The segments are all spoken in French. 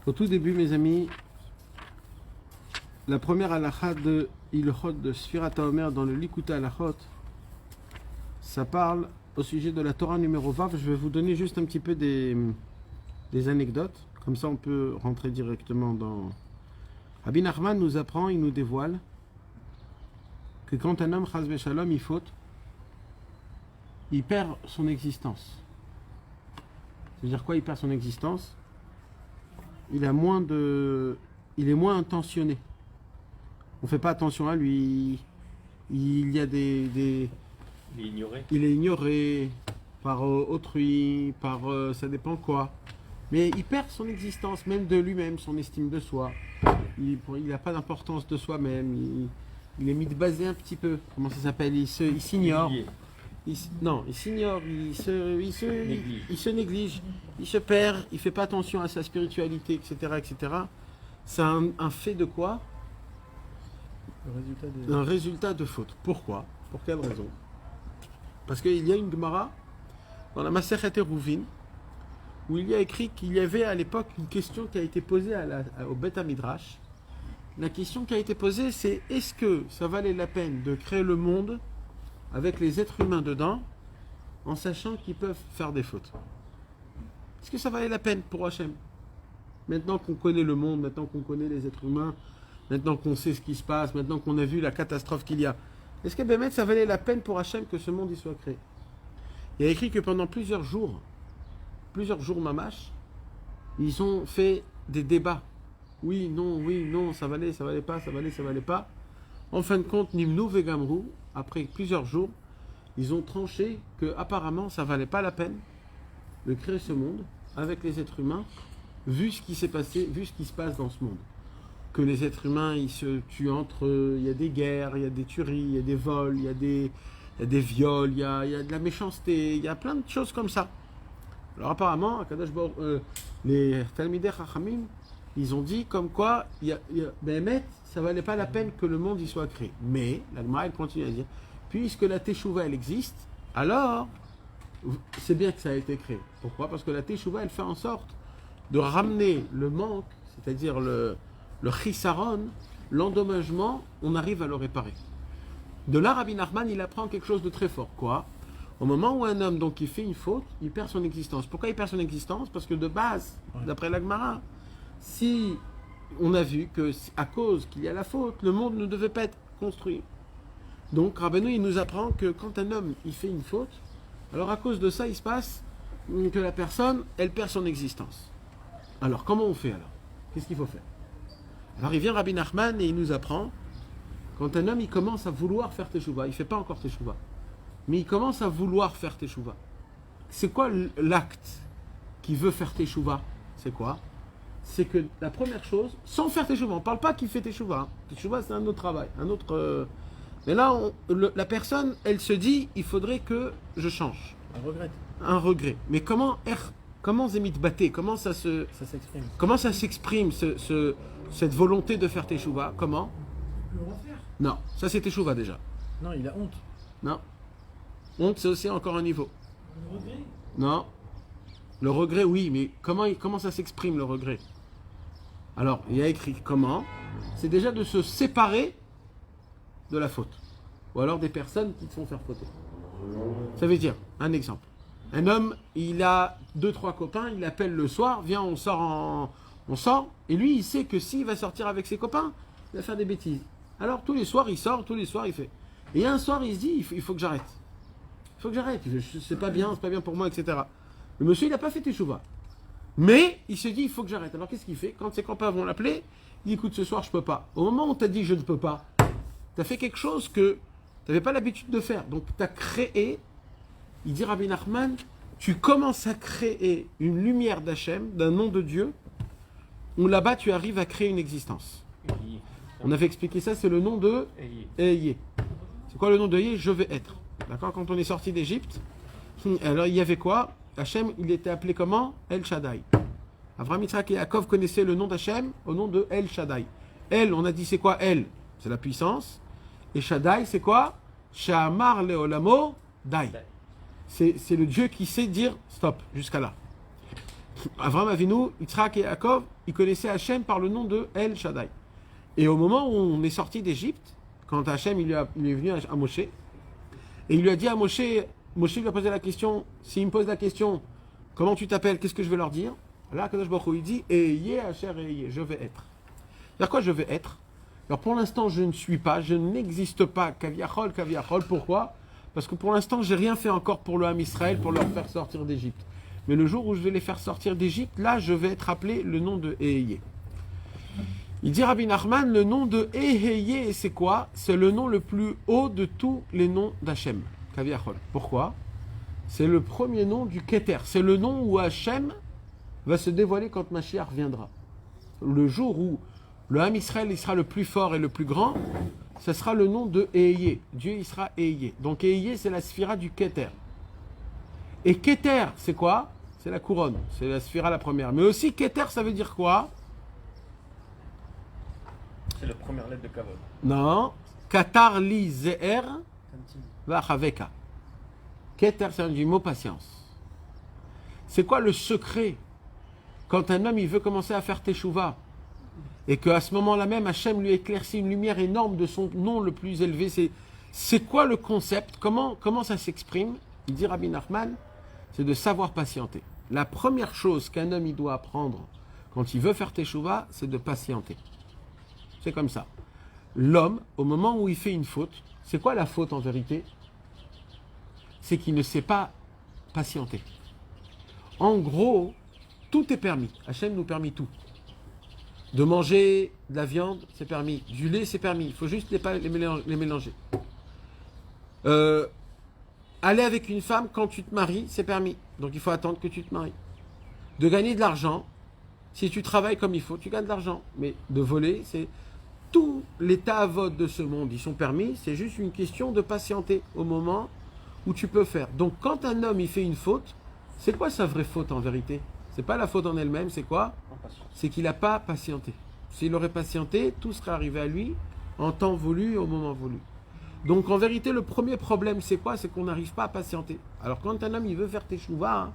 Au tout début, mes amis, la première halakha de Ilchot de Sfirat HaOmer dans le Likuta Halachot, ça parle au sujet de la Torah numéro 20. Je vais vous donner juste un petit peu des anecdotes, comme ça on peut rentrer directement dans... Rabbi Nachman nous apprend, il nous dévoile que quand un homme, chas v'shalom, il faute, il perd son existence. C'est-à-dire quoi, il perd son existence? Il est moins intentionné. On ne fait pas attention à lui. Il y a il est ignoré. Il est ignoré par autrui, par ça dépend quoi. Mais il perd son existence, même de lui-même, son estime de soi. Il n'a pas d'importance de soi-même. Il est mis de baser un petit peu. Comment ça s'appelle? Il s'ignore. Il s'ignore, il se néglige, il se perd, il ne fait pas attention à sa spiritualité, etc. etc. C'est un fait de quoi? Un résultat de faute. Pourquoi? Pour quelle raison? Parce qu'il y a une Gemara dans la Masechet Eruvin où il y a écrit qu'il y avait à l'époque une question qui a été posée au Beth Midrash. La question qui a été posée, c'est est-ce que ça valait la peine de créer le monde avec les êtres humains dedans, en sachant qu'ils peuvent faire des fautes? Est-ce que ça valait la peine pour Hachem? Maintenant qu'on connaît le monde, maintenant qu'on connaît les êtres humains, maintenant qu'on sait ce qui se passe, maintenant qu'on a vu la catastrophe qu'il y a, est-ce que Bémet, ça valait la peine pour Hachem que ce monde y soit créé? Il y a écrit que pendant plusieurs jours mamash, ils ont fait des débats. Oui, non, ça valait pas, ça valait pas. En fin de compte, Nimnu Vegamru, après plusieurs jours, ils ont tranché que apparemment ça valait pas la peine de créer ce monde avec les êtres humains, vu ce qui s'est passé, vu ce qui se passe dans ce monde. Que les êtres humains, ils se tuent entre eux, il y a des guerres, il y a des tueries, il y a des vols, il y a des viols, il y a de la méchanceté, il y a plein de choses comme ça. Alors apparemment, les Talmidei Chachamim, ils ont dit comme quoi, Béhémet, ça valait pas la peine que le monde y soit créé. Mais, la Gemara, elle continue à dire, puisque la Teshuvah, elle existe, alors, c'est bien que ça a été créé. Pourquoi? Parce que la Teshuvah, elle fait en sorte de ramener le manque, c'est-à-dire le chisaron, l'endommagement, on arrive à le réparer. De là, Rabbi Nachman, il apprend quelque chose de très fort. Quoi? Au moment où un homme, donc, il fait une faute, il perd son existence. Pourquoi il perd son existence? Parce que de base, d'après la Gemara, si on a vu que à cause qu'il y a la faute, le monde ne devait pas être construit. Donc Rabbeinu, il nous apprend que quand un homme il fait une faute, alors à cause de ça, il se passe que la personne, elle perd son existence. Alors comment on fait alors? Qu'est-ce qu'il faut faire? Alors il vient Rabbi Nachman et il nous apprend, quand un homme il commence à vouloir faire teshuva, il ne fait pas encore teshuva, mais il commence à vouloir faire teshuva. C'est quoi l'acte qui veut faire teshuva? C'est quoi? C'est que la première chose, sans faire teshuva, on ne parle pas qu'il fait teshuva. Teshuva, c'est un autre travail, un autre... Mais là, la personne, elle se dit, il faudrait que je change. Un regret. Mais comment Zémit Baté, comment ça s'exprime? Comment ça s'exprime, cette volonté de faire teshuva? Comment? Le refaire. Non, ça c'est teshuva déjà. Non, il a honte. Non. Honte, c'est aussi encore un niveau. Le regret. Non. Le regret, oui, mais comment ça s'exprime le regret? Alors, il y a écrit comment? C'est déjà de se séparer de la faute. Ou alors des personnes qui te font faire fauter. Ça veut dire, un exemple. Un homme, il a 2-3 copains, il appelle le soir, viens, on sort, et lui, il sait que s'il va sortir avec ses copains, il va faire des bêtises. Alors, tous les soirs, il sort, tous les soirs, il fait. Et un soir, il se dit, il faut que j'arrête. Il faut que j'arrête, c'est pas bien pour moi, etc. Le monsieur, il n'a pas fait teshuva. Mais, il se dit, il faut que j'arrête. Alors, qu'est-ce qu'il fait? Quand ses copains vont l'appeler, il dit, écoute, ce soir, je peux pas. Au moment où tu as dit, je ne peux pas, tu as fait quelque chose que tu n'avais pas l'habitude de faire. Donc, tu as créé, il dit Rabbi Nachman, tu commences à créer une lumière d'Hachem, d'un nom de Dieu, où là-bas, tu arrives à créer une existence. On avait expliqué ça, c'est le nom de Eyé. C'est quoi le nom de Eyé? Je vais être. D'accord? Quand on est sorti d'Égypte, alors il y avait quoi? Hachem, il était appelé comment? El Shaddai. Avraham, Yitzhak et Yaakov connaissaient le nom d'Hachem au nom de El Shaddai. El, on a dit c'est quoi El? C'est la puissance. Et Shaddai, c'est quoi? Sha'amar leolamo dai. C'est le Dieu qui sait dire stop, jusqu'à là. Avraham Avinu, Yitzhak et Yaakov, ils connaissaient Hachem par le nom de El Shaddai. Et au moment où on est sorti d'Égypte, quand Hachem il est venu à Moshe, et il lui a dit à Moshe, Moshe lui a posé la question, s'il me pose la question, comment tu t'appelles, qu'est-ce que je vais leur dire? Là, Kadosh Baruch Hu, il dit, Eyeh Asher Eyeh, je vais être. C'est-à-dire quoi je vais être? Alors pour l'instant, je ne suis pas, je n'existe pas, Kaviachol, Kaviachol, pourquoi? Parce que pour l'instant, j'ai rien fait encore pour le Ham Israël, pour leur faire sortir d'Égypte. Mais le jour où je vais les faire sortir d'Égypte, là, je vais être appelé le nom de Eyeh. Il dit Rabbi Nachman, le nom de Eyeh, c'est quoi? C'est le nom le plus haut de tous les noms d'Hachem, Kaviachol. Pourquoi? C'est le premier nom du Keter. C'est le nom où Hachem va se dévoiler quand Mashiach viendra. Le jour où le Ham Israël il sera le plus fort et le plus grand, ce sera le nom de Eyeh. Dieu il sera Eyeh. Donc Eyeh, c'est la sphira du Keter. Et Keter, c'est quoi? C'est la couronne. C'est la sphira la première. Mais aussi Keter, ça veut dire quoi? C'est la première lettre de Kavod. Non. Katar li ze'er v'achaveka. Keter, c'est du mot patience. C'est quoi le secret? Quand un homme il veut commencer à faire teshuva, et qu'à ce moment-là même, Hachem lui éclaircit une lumière énorme de son nom le plus élevé, c'est quoi le concept? Comment ça s'exprime? Il dit Rabbi Nachman, c'est de savoir patienter. La première chose qu'un homme il doit apprendre quand il veut faire teshuva, c'est de patienter. C'est comme ça. L'homme, au moment où il fait une faute, c'est quoi la faute en vérité? C'est qu'il ne sait pas patienter. En gros, tout est permis. Hachem nous permet tout. De manger de la viande, c'est permis. Du lait, c'est permis. Il faut juste les mélanger. Aller avec une femme quand tu te maries, c'est permis. Donc il faut attendre que tu te maries. De gagner de l'argent, si tu travailles comme il faut, tu gagnes de l'argent. Mais de voler, c'est... Tous les ta'avot de ce monde, ils sont permis. C'est juste une question de patienter au moment où tu peux faire. Donc quand un homme, il fait une faute, c'est quoi sa vraie faute en vérité? C'est pas la faute en elle-même, c'est quoi? C'est qu'il n'a pas patienté. S'il aurait patienté, tout serait arrivé à lui en temps voulu, au moment voulu. Donc en vérité, le premier problème, c'est quoi? C'est qu'on n'arrive pas à patienter. Alors quand un homme, il veut faire teshuva, hein,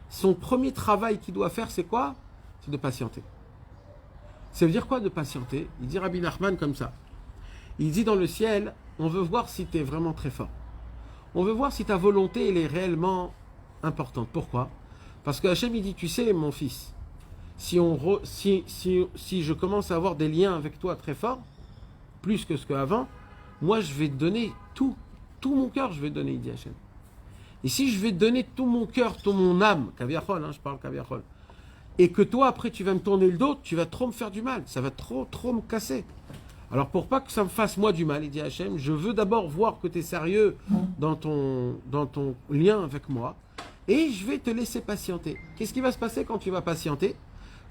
son premier travail qu'il doit faire, c'est quoi? C'est de patienter. Ça veut dire quoi de patienter? Il dit Rabbi Nachman comme ça. Il dit dans le ciel, on veut voir si tu es vraiment très fort. On veut voir si ta volonté, elle est réellement importante. Pourquoi? Parce que Hachem, il dit, tu sais, mon fils, si je commence à avoir des liens avec toi très forts, plus que ce qu'avant, moi, je vais te donner tout mon cœur, je vais te donner, il dit Hachem. Et si je vais te donner tout mon cœur, tout mon âme, kaviachol, je parle kaviachol, et que toi, après, tu vas me tourner le dos, tu vas trop me faire du mal, ça va trop me casser. Alors, pour pas que ça me fasse moi du mal, il dit Hachem, je veux d'abord voir que tu es sérieux dans ton lien avec moi, et je vais te laisser patienter. Qu'est-ce qui va se passer quand tu vas patienter?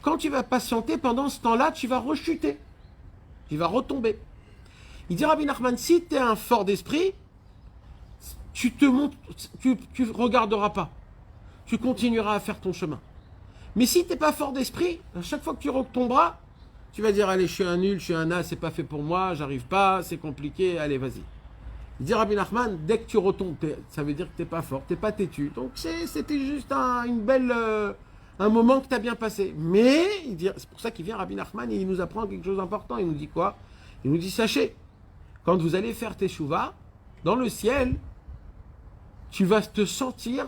Quand tu vas patienter, pendant ce temps-là, tu vas rechuter. Tu vas retomber. Il dit Rabbi Nachman, si tu es un fort d'esprit, tu regarderas pas. Tu continueras à faire ton chemin. Mais si tu n'es pas fort d'esprit, à chaque fois que tu retomberas, tu vas dire, allez, je suis un nul, je suis un as, c'est pas fait pour moi, j'arrive pas, c'est compliqué, allez, vas-y. Il dit Rabbi Nachman, dès que tu retombes, ça veut dire que tu n'es pas fort, tu n'es pas têtu. Donc c'était juste un moment que tu as bien passé. Mais, c'est pour ça qu'il vient Rabbi Nachman et il nous apprend quelque chose d'important. Il nous dit quoi? Il nous dit, sachez, quand vous allez faire teshuva, dans le ciel, tu vas te sentir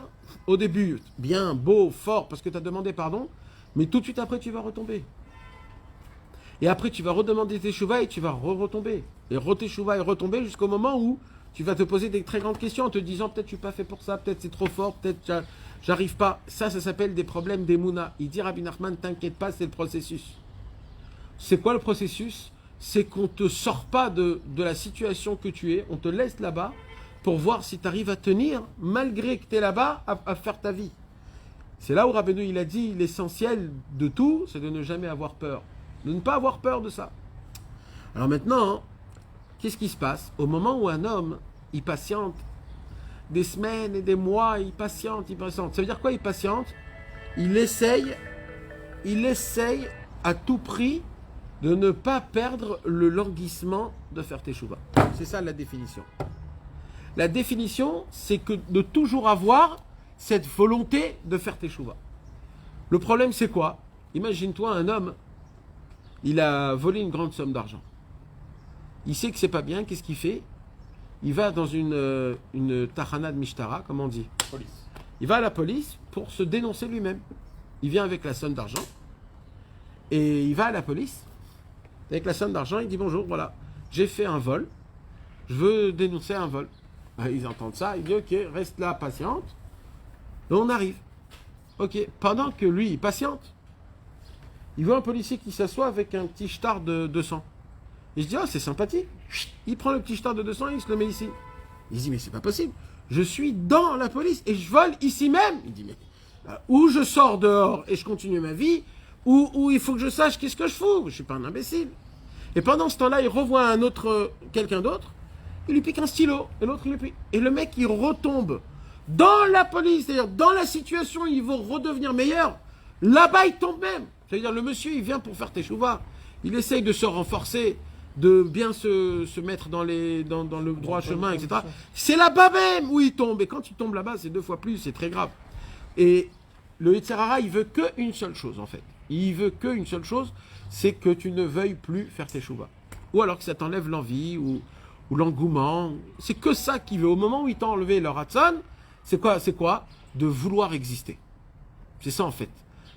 au début bien, beau, fort, parce que tu as demandé pardon, mais tout de suite après, tu vas retomber. Et après, tu vas redemander teshuva et tu vas retomber. Et reteshuva et retomber jusqu'au moment où tu vas te poser des très grandes questions en te disant peut-être je ne suis pas fait pour ça, peut-être c'est trop fort, peut-être j'arrive pas. Ça s'appelle des problèmes d'Emouna. Il dit Rabbi Nachman, t'inquiète pas, c'est le processus. C'est quoi le processus? C'est qu'on ne te sort pas de la situation que tu es, on te laisse là-bas pour voir si tu arrives à tenir, malgré que tu es là-bas, à faire ta vie. C'est là où Rabbeinu il a dit l'essentiel de tout, c'est de ne jamais avoir peur. De ne pas avoir peur de ça. Alors maintenant, qu'est-ce qui se passe? Au moment où un homme, il patiente des semaines et des mois, il patiente. Ça veut dire quoi, il patiente? Il essaye à tout prix de ne pas perdre le languissement de faire teshuva. C'est ça la définition. La définition, c'est que de toujours avoir cette volonté de faire teshuva. Le problème, c'est quoi? Imagine-toi un homme, il a volé une grande somme d'argent. Il sait que c'est pas bien, qu'est-ce qu'il fait? Il va dans une tahana de mishtara, comme on dit. Police. Il va à la police pour se dénoncer lui-même. Il vient avec la somme d'argent et il va à la police avec la somme d'argent. Il dit bonjour, voilà, j'ai fait un vol, je veux dénoncer un vol. Ils entendent ça, il dit ok, reste là, patiente. Et on arrive. Ok, pendant que lui, il patiente, il voit un policier qui s'assoit avec un petit star de 200. Il se dit, oh, c'est sympathique. Il prend le petit star de 200 et il se le met ici. Il se dit, mais c'est pas possible. Je suis dans la police et je vole ici même. Il dit, mais ou je sors dehors et je continue ma vie, ou il faut que je sache qu'est-ce que je fous. Je suis pas un imbécile. Et pendant ce temps-là, il revoit un autre, quelqu'un d'autre. Il lui pique un stylo. Et l'autre, il lui pique. Et le mec, il retombe dans la police, c'est-à-dire dans la situation, il veut redevenir meilleur. Là-bas, il tombe même. C'est-à-dire, le monsieur, il vient pour faire teshuva. Il essaye de se renforcer, de bien se mettre dans le droit chemin, etc. C'est là-bas même où il tombe. Et quand il tombe là-bas, c'est 2 fois plus, c'est très grave. Et le Yetzer Hara, il veut qu'une seule chose, en fait. Il veut qu'une seule chose, c'est que tu ne veuilles plus faire teshuva. Ou alors que ça t'enlève l'envie, ou l'engouement. C'est que ça qu'il veut. Au moment où il t'a enlevé le Ratzon, c'est quoi? De vouloir exister. C'est ça, en fait.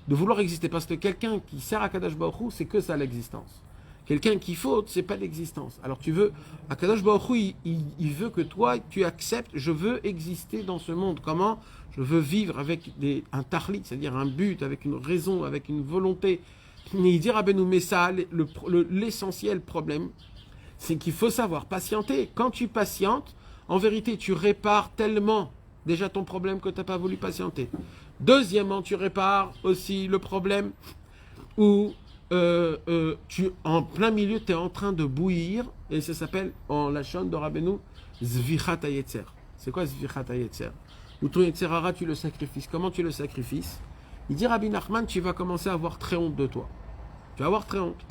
De vouloir exister. Parce que quelqu'un qui sert à Kadosh Baruch Hu, c'est que ça, l'existence. Quelqu'un qui faute, c'est pas l'existence. Alors tu veux, Akadosh Baruch Hu, il veut que toi, tu acceptes, je veux exister dans ce monde. Comment? Je veux vivre avec un tahlit, c'est-à-dire un but, avec une raison, avec une volonté. Il dit Rabbeinu, mais ça, l'essentiel problème, c'est qu'il faut savoir patienter. Quand tu patientes, en vérité, tu répares tellement déjà ton problème que tu n'as pas voulu patienter. Deuxièmement, tu répares aussi le problème où en plein milieu, tu es en train de bouillir, et ça s'appelle, en la chaîne de Rabbeinu, Zvichat Hayetzer. C'est quoi Zvichat Hayetzer? Ou ton Yetzer Hara, tu le sacrifies. Comment tu le sacrifies? Il dit Rabbi Nachman, tu vas commencer à avoir très honte de toi. Tu vas avoir très honte.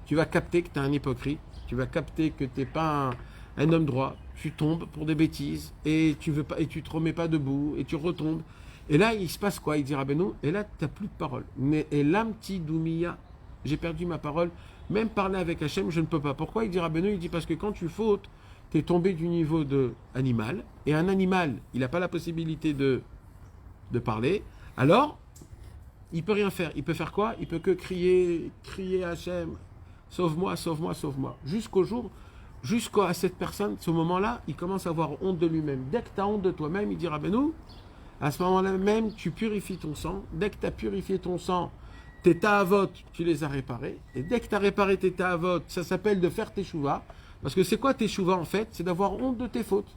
Tu vas capter que tu es un hypocrite. Tu vas capter que tu n'es pas un homme droit. Tu tombes pour des bêtises, et tu te remets pas debout, et tu retombes. Et là, il se passe quoi? Il dit Rabbeinu, et là, tu n'as plus de parole. Mais et l'amti doumiya, j'ai perdu ma parole, même parler avec Hachem, je ne peux pas. Pourquoi? Il dit Rabbeinu, il dit parce que quand tu fautes, tu es tombé du niveau de animal, et un animal, il n'a pas la possibilité de parler, alors, il peut rien faire. Il peut faire quoi? Il peut que crier à Hachem, sauve-moi, sauve-moi, sauve-moi. Jusqu'à cette personne, ce moment-là, il commence à avoir honte de lui-même. Dès que tu as honte de toi-même, il dit Rabbeinu, à ce moment-là même, tu purifies ton sang. Dès que tu as purifié ton sang, tes ta'avot, tu les as réparés. Et dès que tu as réparé tes ta'avot, ça s'appelle de faire teshuva. Parce que c'est quoi teshuva en fait? C'est d'avoir honte de tes fautes.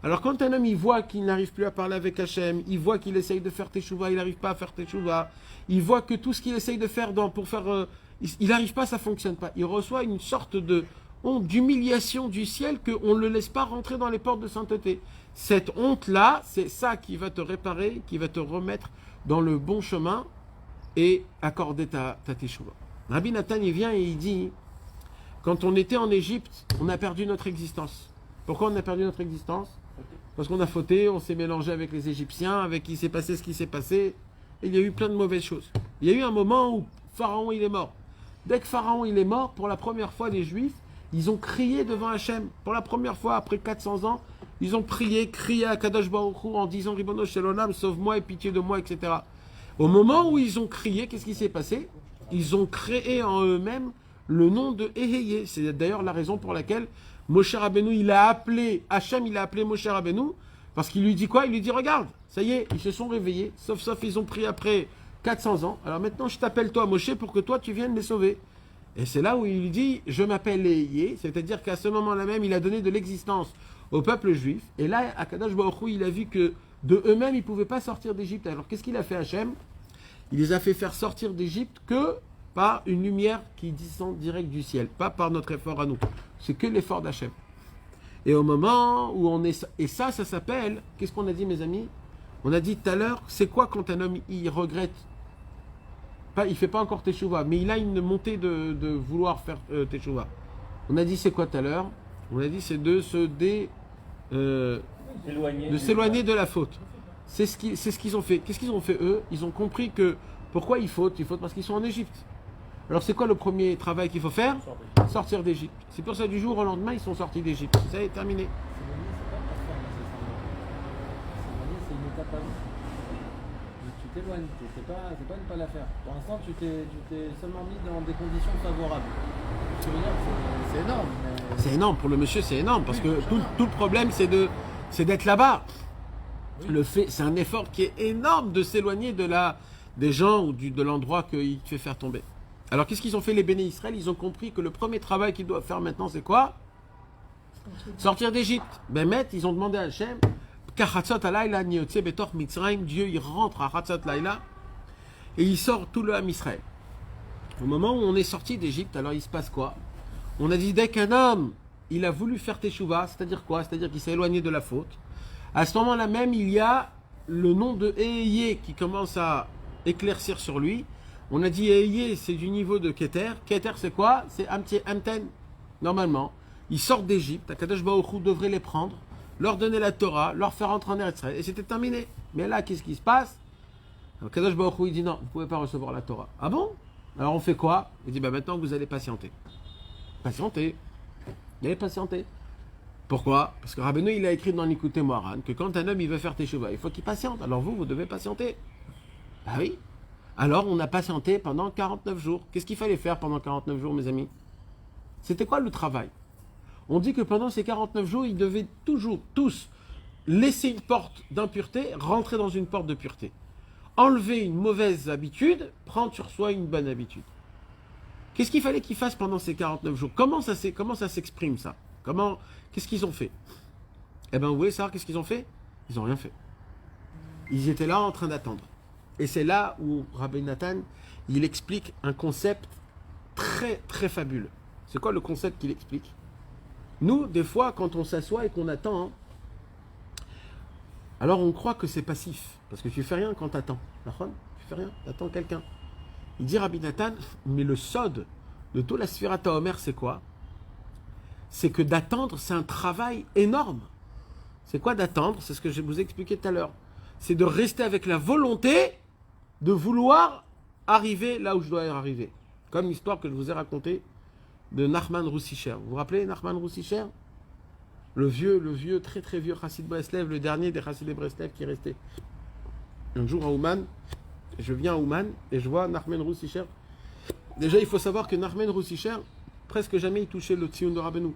Alors quand un homme, il voit qu'il n'arrive plus à parler avec Hachem, il voit qu'il essaye de faire teshuva, il n'arrive pas à faire teshuva, il voit que tout ce qu'il essaye de faire pour faire... il n'arrive pas, ça ne fonctionne pas. Il reçoit une sorte de honte, d'humiliation du ciel qu'on ne le laisse pas rentrer dans les portes de sainteté. Cette honte-là, c'est ça qui va te réparer, qui va te remettre dans le bon chemin et accorder ta teshuva. Rabbi Nathan, il vient et il dit, quand on était en Égypte, on a perdu notre existence. Pourquoi on a perdu notre existence? Parce qu'on a fauté, on s'est mélangé avec les Égyptiens, avec qui s'est passé ce qui s'est passé, et il y a eu plein de mauvaises choses. Il y a eu un moment où Pharaon, il est mort. Dès que Pharaon, il est mort, pour la première fois, les Juifs, ils ont crié devant Hachem. Pour la première fois, après 400 ans, ils ont crié à Kadosh Baruch Hu en disant, Ribono Shel Olam, sauve-moi et pitié de moi, etc. Au moment où ils ont crié, qu'est-ce qui s'est passé? Ils ont créé en eux-mêmes le nom de Eheye. C'est d'ailleurs la raison pour laquelle Moshe Rabbeinu, Hachem, il a appelé Moshe Rabbeinu, parce qu'il lui dit quoi? Il lui dit, regarde, ça y est, ils se sont réveillés, sauf ils ont pris après 400 ans. Alors maintenant, je t'appelle toi, Moshe, pour que toi, tu viennes les sauver. Et c'est là où il lui dit, je m'appelle Eheye, c'est-à-dire qu'à ce moment-là même, il a donné de l'existence au peuple juif. Et là, Akadosh Baruch Hu, il a vu que de eux-mêmes, ils ne pouvaient pas sortir d'Égypte. Alors qu'est-ce qu'il a fait Hachem? Il les a fait faire sortir d'Égypte que par une lumière qui descend direct du ciel, pas par notre effort à nous. C'est que l'effort d'Hachem. Et au moment où on est... Et ça s'appelle... Qu'est-ce qu'on a dit, mes amis? On a dit tout à l'heure, c'est quoi quand un homme, il regrette? Il ne fait pas encore teshuva, mais il a une montée de vouloir faire teshuva. On a dit, c'est quoi tout à l'heure? On a dit, c'est de s'éloigner de la faute. C'est ce qu'ils ont fait. Qu'est-ce qu'ils ont fait, eux? Ils ont compris que Pourquoi ils fautent? Ils fautent parce qu'ils sont en Égypte. Alors c'est quoi le premier travail qu'il faut faire? Sortir d'Égypte. C'est pour ça du jour au lendemain, ils sont sortis d'Égypte. Ça est terminé. C'est une étape avant. Tu t'éloignes, c'est pas ne pas la faire. Pour l'instant, tu t'es seulement mis dans des conditions favorables. Ce que je veux dire, c'est énorme. Mais... C'est énorme, pour le monsieur c'est énorme, parce que tout le problème c'est d'être là-bas. Oui. C'est un effort qui est énorme de s'éloigner des gens ou de l'endroit qu'il te fait faire tomber. Alors qu'est-ce qu'ils ont fait les béné Israël? Ils ont compris que le premier travail qu'ils doivent faire maintenant c'est quoi? Sortir d'Égypte. Bémet, ils ont demandé à Hachem, Dieu il rentre à Hatzot Laïla et il sort tout le Ham Israël. Au moment où on est sorti d'Égypte, alors il se passe quoi? On a dit dès qu'un homme il a voulu faire teshuva, c'est-à-dire quoi? C'est-à-dire qu'il s'est éloigné de la faute. À ce moment-là même, il y a le nom de Eheye qui commence à éclaircir sur lui. On a dit Eheye, c'est du niveau de Keter. Keter, c'est quoi? C'est Amten. Normalement, ils sortent d'Égypte. Akadosh Baruch Hu devrait les prendre, leur donner la Torah, leur faire entrer en Eretz Israël, et c'était terminé. Mais là, qu'est-ce qui se passe? Akadosh Baruch Hu, il dit non, vous ne pouvez pas recevoir la Torah. Ah bon? Alors on fait quoi? Il dit maintenant vous allez patienter. Patienter. Vous allez patienter. Pourquoi? Parce que Rabbeinu, il a écrit dans l'Ikouté Moharan que quand un homme il veut faire teshuva, il faut qu'il patiente. Alors vous devez patienter. Ah oui. Alors on a patienté pendant 49 jours. Qu'est-ce qu'il fallait faire pendant 49 jours, mes amis? C'était quoi le travail? On dit que pendant ces 49 jours, ils devaient toujours, tous, laisser une porte d'impureté, rentrer dans une porte de pureté. Enlever une mauvaise habitude, prendre sur soi une bonne habitude. Qu'est-ce qu'il fallait qu'ils fassent pendant ces 49 jours? Comment ça s'exprime ça? Qu'est-ce qu'ils ont fait? Eh bien, vous voulez savoir qu'est-ce qu'ils ont fait? Ils n'ont rien fait. Ils étaient là en train d'attendre. Et c'est là où Rabbi Nathan, il explique un concept très, très fabuleux. C'est quoi le concept qu'il explique? Nous, des fois, quand on s'assoit et qu'on attend, alors on croit que c'est passif. Parce que tu fais rien quand tu attends. Tu fais rien, tu attends quelqu'un. Il dit Rabbi Nathan, mais le sod de tout la Sphirata Omer, c'est quoi? C'est que d'attendre, c'est un travail énorme. C'est quoi d'attendre? C'est ce que je vous ai expliqué tout à l'heure. C'est de rester avec la volonté de vouloir arriver là où je dois arriver. Comme l'histoire que je vous ai racontée de Nachman Roussicher. Vous vous rappelez Nachman Roussicher? Le vieux, très très vieux Chassid Breslev, le dernier des Chassidés Breslev qui est resté. Un jour à Ouman, je viens à Ouman et je vois Nachman Roussicher. Déjà, il faut savoir que Nachman Roussicher, presque jamais il touchait le Tzion de Rabbeinu.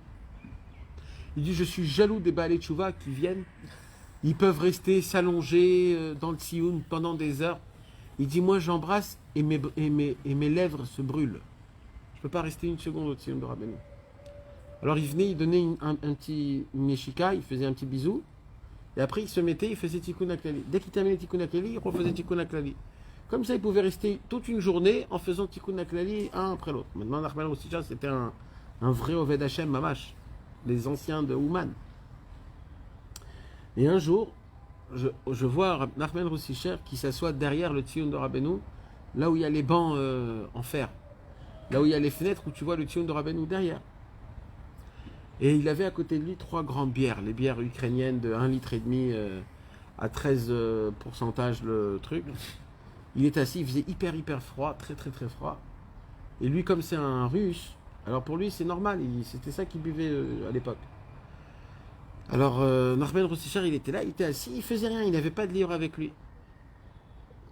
Il dit, je suis jaloux des Baalei Tchouva qui viennent. Ils peuvent rester s'allonger dans le Tzion pendant des heures. Il dit, moi j'embrasse et mes lèvres se brûlent. Je ne peux pas rester une seconde au Tzion de Rabbeinu. Alors il venait, il donnait un petit neshika, il faisait un petit bisou. Et après il se mettait, il faisait Tikkun HaKlali. Dès qu'il terminait Tikkun HaKlali, il refaisait Tikkun HaKlali. Comme ça, il pouvait rester toute une journée en faisant Tikkun HaKlali un après l'autre. Maintenant, Nachman Roussicher, c'était un vrai Oved Hashem Mamash, les anciens de Ouman. Et un jour, je vois Nachman Roussicher qui s'assoit derrière le Tzion de Rabbeinu, là où il y a les bancs en fer, là où il y a les fenêtres où tu vois le Tzion de Rabbeinu derrière. Et il avait à côté de lui 3 grandes bières, les bières ukrainiennes de 1,5 litre à 13% le truc. Il est assis, il faisait hyper froid, très froid. Et lui, comme c'est un russe, alors pour lui c'est normal, c'était ça qu'il buvait à l'époque. Alors Nachman Roussicher, il était là, il était assis, il faisait rien, il n'avait pas de livre avec lui.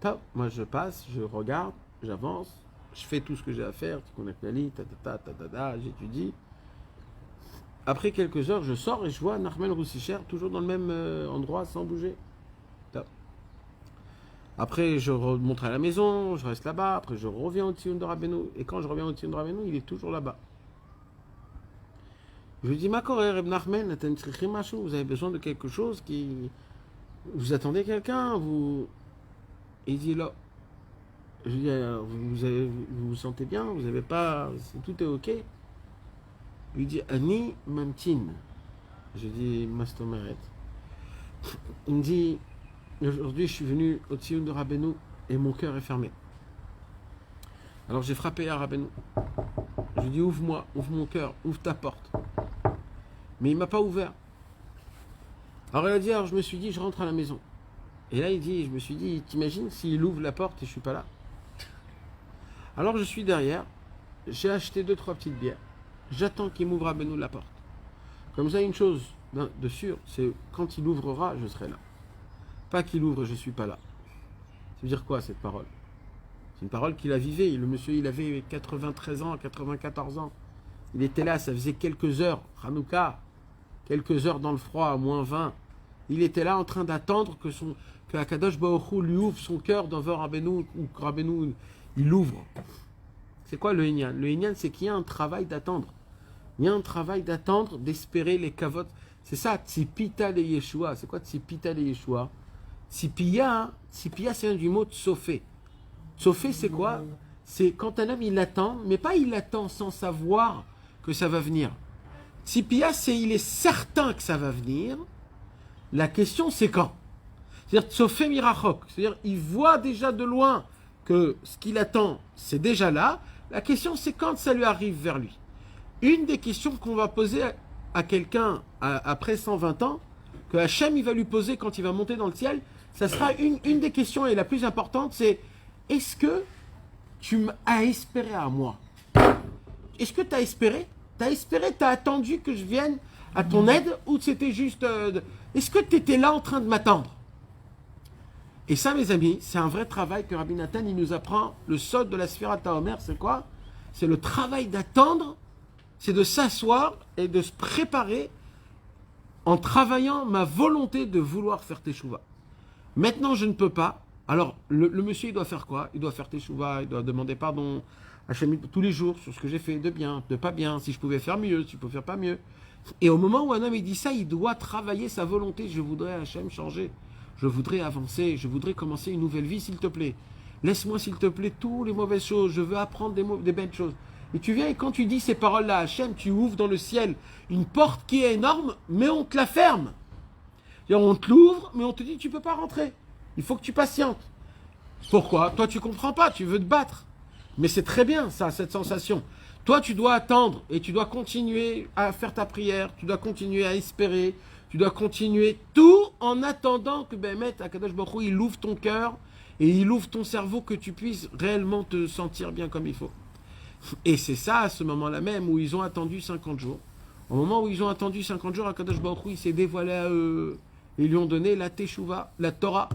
Top, moi je passe, je regarde, j'avance, je fais tout ce que j'ai à faire, Tikkun HaKlali, j'étudie. Après quelques heures, je sors et je vois Nachman Roussicher toujours dans le même endroit, sans bouger. Top. Après, je remonte à la maison, je reste là-bas. Après, je reviens au Tzion de Rabbeinu. Et quand je reviens au Tzion de Rabbeinu, il est toujours là-bas. Je lui dis, ma choré, Reb Nachman, vous avez besoin de quelque chose qui... Vous attendez quelqu'un Il dit, là. Je lui dis, vous vous sentez bien? Vous n'avez pas... Tout est OK? Il lui dit, Ani Mamtin. Je dis, Mastomeret. Il me dit... Aujourd'hui, je suis venu au Tzion de Rabbeinu et mon cœur est fermé. Alors j'ai frappé à Rabbeinu. Je lui ai dit, ouvre-moi, ouvre mon cœur, ouvre ta porte. Mais il ne m'a pas ouvert. Alors il a dit, alors je me suis dit, je rentre à la maison. Et là, je me suis dit, t'imagines s'il ouvre la porte et je ne suis pas là? Alors je suis derrière, j'ai acheté 2-3 petites bières. J'attends qu'il m'ouvre à Benoît la porte. Comme ça, une chose de sûr, c'est quand il ouvrira, je serai là. Pas qu'il ouvre, je ne suis pas là. Ça veut dire quoi cette parole? C'est une parole qu'il a vivée. Le monsieur, il avait 93 ans, 94 ans. Il était là, ça faisait quelques heures, Hanouka, quelques heures dans le froid, à -20. Il était là en train d'attendre que Akadosh Baruch Hu lui ouvre son cœur devant Rabbeinu, ou que Rabbeinu, il l'ouvre. C'est quoi le Inyan? Le Inyan, c'est qu'il y a un travail d'attendre. Il y a un travail d'attendre, d'espérer les kavot. C'est ça, Tzipita de Yeshua. C'est quoi Tzipita de Yeshua? Tzipia, c'est du mot tsofé. Tsofé, c'est quoi? C'est quand un homme, il attend, mais pas il attend sans savoir que ça va venir. Tzipia, c'est il est certain que ça va venir. La question, c'est quand? C'est-à-dire tsofé mirachok. C'est-à-dire, il voit déjà de loin que ce qu'il attend, c'est déjà là. La question, c'est quand ça lui arrive vers lui. Une des questions qu'on va poser à quelqu'un après 120 ans, que Hachem il va lui poser quand il va monter dans le ciel, ça sera une des questions et la plus importante, c'est est-ce que tu as espéré à moi? Est-ce que tu as espéré? Tu as espéré, tu as attendu que je vienne à ton aide ou c'était juste... est-ce que tu étais là en train de m'attendre? Et ça, mes amis, c'est un vrai travail que Rabbi Nathan, il nous apprend. Le sod de la Sfirat HaOmer, c'est quoi? C'est le travail d'attendre, c'est de s'asseoir et de se préparer en travaillant ma volonté de vouloir faire teshuva. Maintenant, je ne peux pas. Alors, le monsieur, il doit faire quoi? Il doit faire teshuva, il doit demander pardon à Hachem tous les jours sur ce que j'ai fait de bien, de pas bien, si je pouvais faire mieux, si je pouvais faire pas mieux. Et au moment où un homme il dit ça, il doit travailler sa volonté. Je voudrais Hachem changer. Je voudrais avancer, je voudrais commencer une nouvelle vie, s'il te plaît. Laisse-moi, s'il te plaît, toutes les mauvaises choses. Je veux apprendre des belles choses. Et tu viens et quand tu dis ces paroles-là à Hachem, tu ouvres dans le ciel une porte qui est énorme, mais on te la ferme. C'est-à-dire, on te l'ouvre, mais on te dit tu ne peux pas rentrer. Il faut que tu patientes. Pourquoi? Toi, tu ne comprends pas, tu veux te battre. Mais c'est très bien, ça, cette sensation. Toi, tu dois attendre et tu dois continuer à faire ta prière, tu dois continuer à espérer, tu dois continuer tout en attendant que Akadosh Baruch Hu, il ouvre ton cœur et il ouvre ton cerveau, que tu puisses réellement te sentir bien comme il faut. Et c'est ça, à ce moment-là même, où ils ont attendu 50 jours. Au moment où ils ont attendu 50 jours, Akadosh Baruch Hu, il s'est dévoilé à eux. Ils lui ont donné la Teshuvah, la Torah.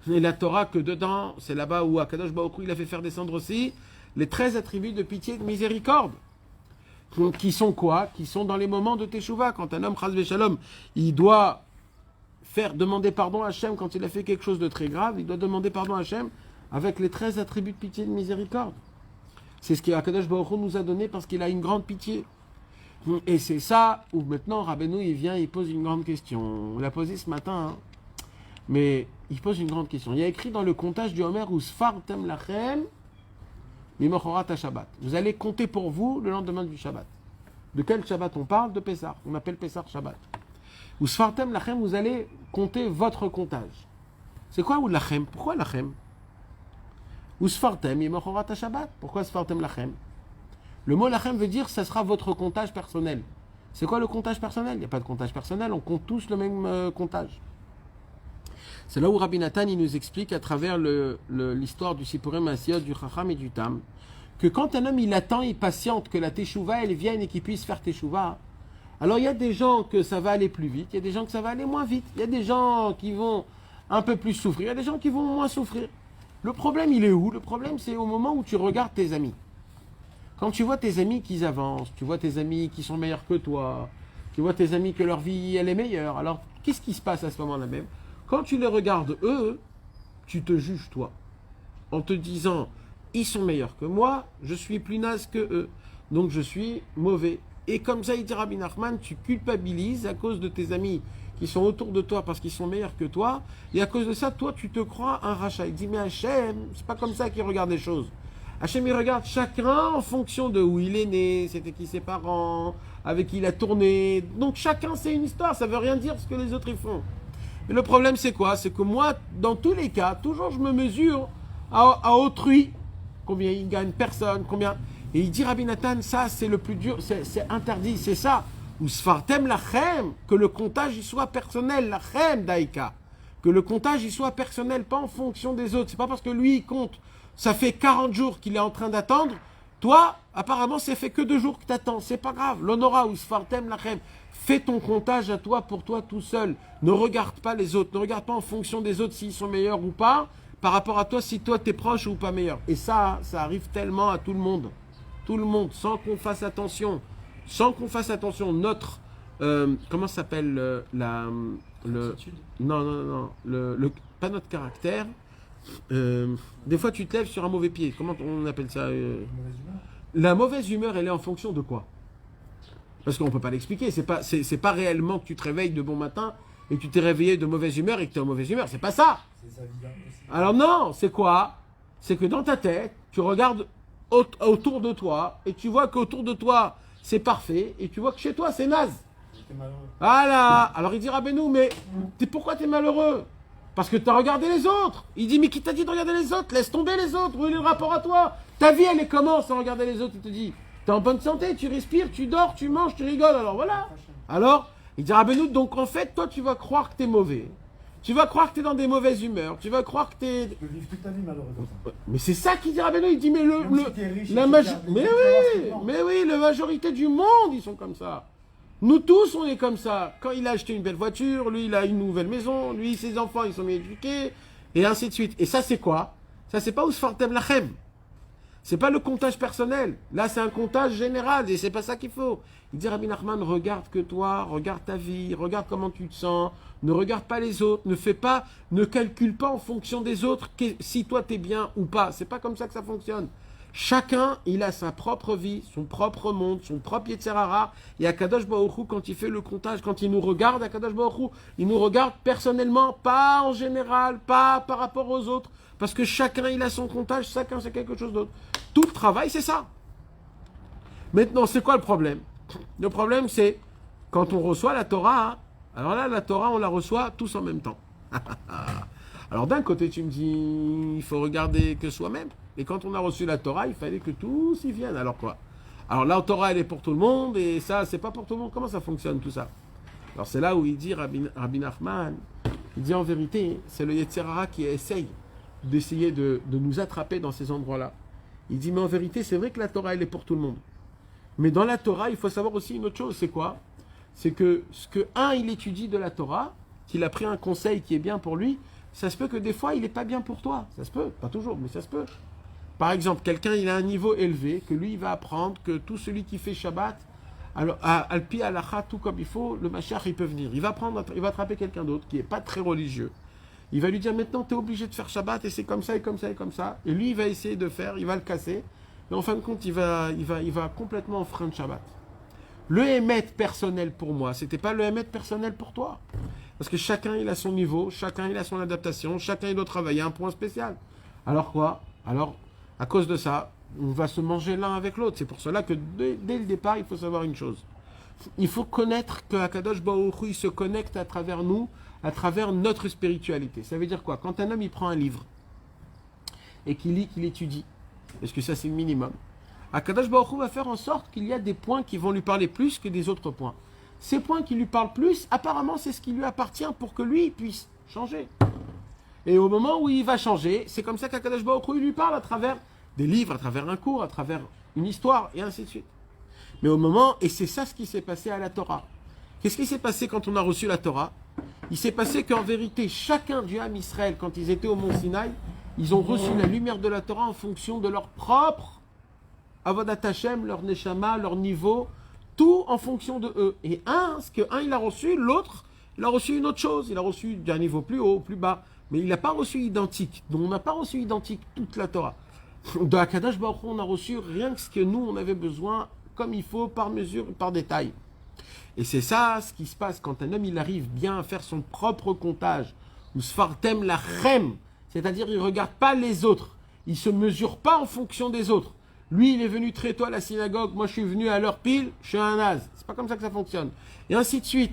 Et la Torah, que dedans, c'est là-bas où Akadosh Baruch Hu, il a fait faire descendre aussi les 13 attributs de pitié et de miséricorde. Qui sont quoi? Qui sont dans les moments de Teshuvah. Quand un homme, Chas v'Shalom, il doit demander pardon à Hachem quand il a fait quelque chose de très grave, il doit demander pardon à Hachem avec les 13 attributs de pitié et de miséricorde. C'est ce qu'Akadosh Baruch Hu nous a donné parce qu'il a une grande pitié. Et c'est ça où maintenant Rabbeinu il vient, il pose une grande question. On l'a posé ce matin, hein. Mais il pose une grande question. Il y a écrit dans le comptage du Homer où Sfartem lachem mimochorat Shabbat. Vous allez compter pour vous le lendemain du Shabbat. De quel Shabbat on parle? De Pessah. On appelle Pessah Shabbat. Ou Sfartem lachem, vous allez compter votre comptage. C'est quoi ou lachem? Pourquoi lachem? Ou Sfartem mimochorat Shabbat. Pourquoi Sfartem lachem? Le mot lachem veut dire ça sera votre comptage personnel. C'est quoi le comptage personnel? Il n'y a pas de comptage personnel, on compte tous le même comptage. C'est là où Rabbi Nathan il nous explique à travers l'histoire du Sipurim Asiyot, du Chacham et du Tam, que quand un homme il attend, il patiente que la Teshuvah elle vienne et qu'il puisse faire Teshuvah. Alors il y a des gens que ça va aller plus vite, il y a des gens que ça va aller moins vite, il y a des gens qui vont un peu plus souffrir, il y a des gens qui vont moins souffrir. Le problème il est où? Le problème c'est au moment où tu regardes tes amis. Quand tu vois tes amis qui avancent, tu vois tes amis qui sont meilleurs que toi, tu vois tes amis que leur vie elle est meilleure, alors qu'est-ce qui se passe à ce moment-là même? Quand tu les regardes eux, tu te juges toi, en te disant ils sont meilleurs que moi, je suis plus naze que eux, donc je suis mauvais. Et comme ça il dit Rabbi Nachman, tu culpabilises à cause de tes amis qui sont autour de toi parce qu'ils sont meilleurs que toi, et à cause de ça, toi tu te crois un rachat. Il dit mais Hachem, c'est pas comme ça qu'il regarde les choses. Hachem, il regarde chacun en fonction de où il est né, c'était qui ses parents, avec qui il a tourné. Donc chacun, c'est une histoire, ça veut rien dire ce que les autres ils font. Mais le problème, c'est quoi? C'est que moi, dans tous les cas, toujours je me mesure à autrui. Combien il gagne, personne, combien... Et il dit, Rabbi Nathan, ça, c'est le plus dur, c'est interdit, c'est ça. Ou Sfartem lachem, que le comptage, il soit personnel, lachem daïka. Que le comptage, il soit personnel, pas en fonction des autres. C'est pas parce que lui, il compte ça fait 40 jours qu'il est en train d'attendre. Toi, apparemment, c'est fait que 2 jours que t'attends. C'est pas grave. L'honora ou sfartem lachem. Fais ton comptage à toi, pour toi, tout seul. Ne regarde pas les autres. Ne regarde pas en fonction des autres s'ils sont meilleurs ou pas. Par rapport à toi, si toi, t'es proche ou pas meilleur. Et ça arrive tellement à tout le monde. Tout le monde, sans qu'on fasse attention. Sans qu'on fasse attention. Notre, comment ça s'appelle pas notre caractère. Des fois, tu te lèves sur un mauvais pied. Comment on appelle ça La mauvaise humeur, elle est en fonction de quoi? Parce qu'on ne peut pas l'expliquer. C'est pas réellement que tu te réveilles de bon matin et que tu t'es réveillé de mauvaise humeur et que tu es en mauvaise humeur. C'est pas ça. Alors non, c'est quoi? C'est que dans ta tête, tu regardes autour de toi et tu vois qu'autour de toi, c'est parfait et tu vois que chez toi, c'est naze. Voilà. Alors il dit Rabbeinu, mais pourquoi tu es malheureux? Parce que tu as regardé les autres. Il dit, mais qui t'a dit de regarder les autres? Laisse tomber les autres. Où est le rapport à toi? Ta vie, elle est comment sans regarder les autres? Il te dit, tu es en bonne santé, tu respires, tu dors, tu manges, tu rigoles. Alors voilà. Alors, il dit Rabbeinu, donc en fait, toi, tu vas croire que tu es mauvais. Tu vas croire que tu es dans des mauvaises humeurs. Tu vas croire que tu es... Tu peux vivre toute ta vie malheureux comme ça. Mais c'est ça qu'il dit Rabbeinu. Il dit, mais mais oui, la majorité du monde, ils sont comme ça. Nous tous, on est comme ça. Quand il a acheté une belle voiture, lui, il a une nouvelle maison, lui, ses enfants, ils sont bien éduqués, et ainsi de suite. Et ça, c'est quoi? Ça, c'est pas Usfartem Lachem. C'est pas le comptage personnel. Là, c'est un comptage général, et c'est pas ça qu'il faut. Il dit, Rabbi Nachman, regarde que toi, regarde ta vie, regarde comment tu te sens, ne regarde pas les autres, ne calcule pas en fonction des autres si toi, t'es bien ou pas. C'est pas comme ça que ça fonctionne. Chacun, il a sa propre vie, son propre monde, son propre Yetzirah. Et Akadosh Baruch Hu, quand il fait le comptage, quand il nous regarde, Akadosh Baruch Hu, il nous regarde personnellement, pas en général, pas par rapport aux autres. Parce que chacun, il a son comptage, chacun, c'est quelque chose d'autre. Tout le travail, c'est ça. Maintenant, c'est quoi le problème? Le problème, c'est quand on reçoit la Torah. Alors là, la Torah, on la reçoit tous en même temps. Alors d'un côté, tu me dis, il faut regarder que soi-même. Et quand on a reçu la Torah, il fallait que tous y viennent. Alors quoi? Alors la Torah, elle est pour tout le monde, et ça, c'est pas pour tout le monde. Comment ça fonctionne tout ça? Alors c'est là où il dit, Rabbi Nachman, il dit en vérité, c'est le Yetzirah qui essaye d'essayer de nous attraper dans ces endroits-là. Il dit, mais en vérité, c'est vrai que la Torah, elle est pour tout le monde. Mais dans la Torah, il faut savoir aussi une autre chose, c'est quoi? C'est que ce que il étudie de la Torah, qu'il a pris un conseil qui est bien pour lui, ça se peut que des fois, il n'est pas bien pour toi. Ça se peut, pas toujours, mais ça se peut. Par exemple, quelqu'un, il a un niveau élevé, que lui, il va apprendre que tout celui qui fait Shabbat, alors, Alpi Alacha, tout comme il faut, le Mashiach, il peut venir. Il va attraper quelqu'un d'autre qui n'est pas très religieux. Il va lui dire, maintenant, tu es obligé de faire Shabbat, et c'est comme ça, et comme ça, et comme ça. Et lui, il va essayer de faire, il va le casser. Et en fin de compte, il va complètement enfreindre Shabbat. Le émet personnel pour moi, c'était pas le émet personnel pour toi. Parce que chacun, il a son niveau, chacun, il a son adaptation, chacun, il doit travailler un point spécial. Alors quoi? Alors, à cause de ça, on va se manger l'un avec l'autre. C'est pour cela que dès le départ, il faut savoir une chose. Il faut connaître que Akadosh Baruch Hu, il se connecte à travers nous, à travers notre spiritualité. Ça veut dire quoi? Quand un homme, il prend un livre et qu'il lit, qu'il étudie, parce que ça, c'est le minimum, Akadosh Baruch Hu va faire en sorte qu'il y a des points qui vont lui parler plus que des autres points. Ces points qui lui parlent plus, apparemment, c'est ce qui lui appartient pour que lui puisse changer. Et au moment où il va changer, c'est comme ça qu'Akadosh Baruch Hu lui parle à travers des livres, à travers un cours, à travers une histoire, et ainsi de suite. Mais au moment, et c'est ça ce qui s'est passé à la Torah. Qu'est-ce qui s'est passé quand on a reçu la Torah? Il s'est passé qu'en vérité, chacun du Ham Israël, quand ils étaient au Mont Sinaï, ils ont reçu la lumière de la Torah en fonction de leur propre Avodat Hashem, leur Neshama, leur niveau, tout en fonction de eux. Et ce que il a reçu, l'autre, il a reçu une autre chose. Il a reçu d'un niveau plus haut, plus bas. Mais il n'a pas reçu identique. Donc on n'a pas reçu identique toute la Torah. De Akadosh Baruch Hu, on a reçu rien que ce que nous, on avait besoin, comme il faut, par mesure, par détail. Et c'est ça ce qui se passe quand un homme, il arrive bien à faire son propre comptage. Ou sfartem lachem. C'est-à-dire, il ne regarde pas les autres. Il ne se mesure pas en fonction des autres. Lui, il est venu très tôt à la synagogue. Moi, je suis venu à l'heure pile. Je suis un naze. C'est pas comme ça que ça fonctionne. Et ainsi de suite.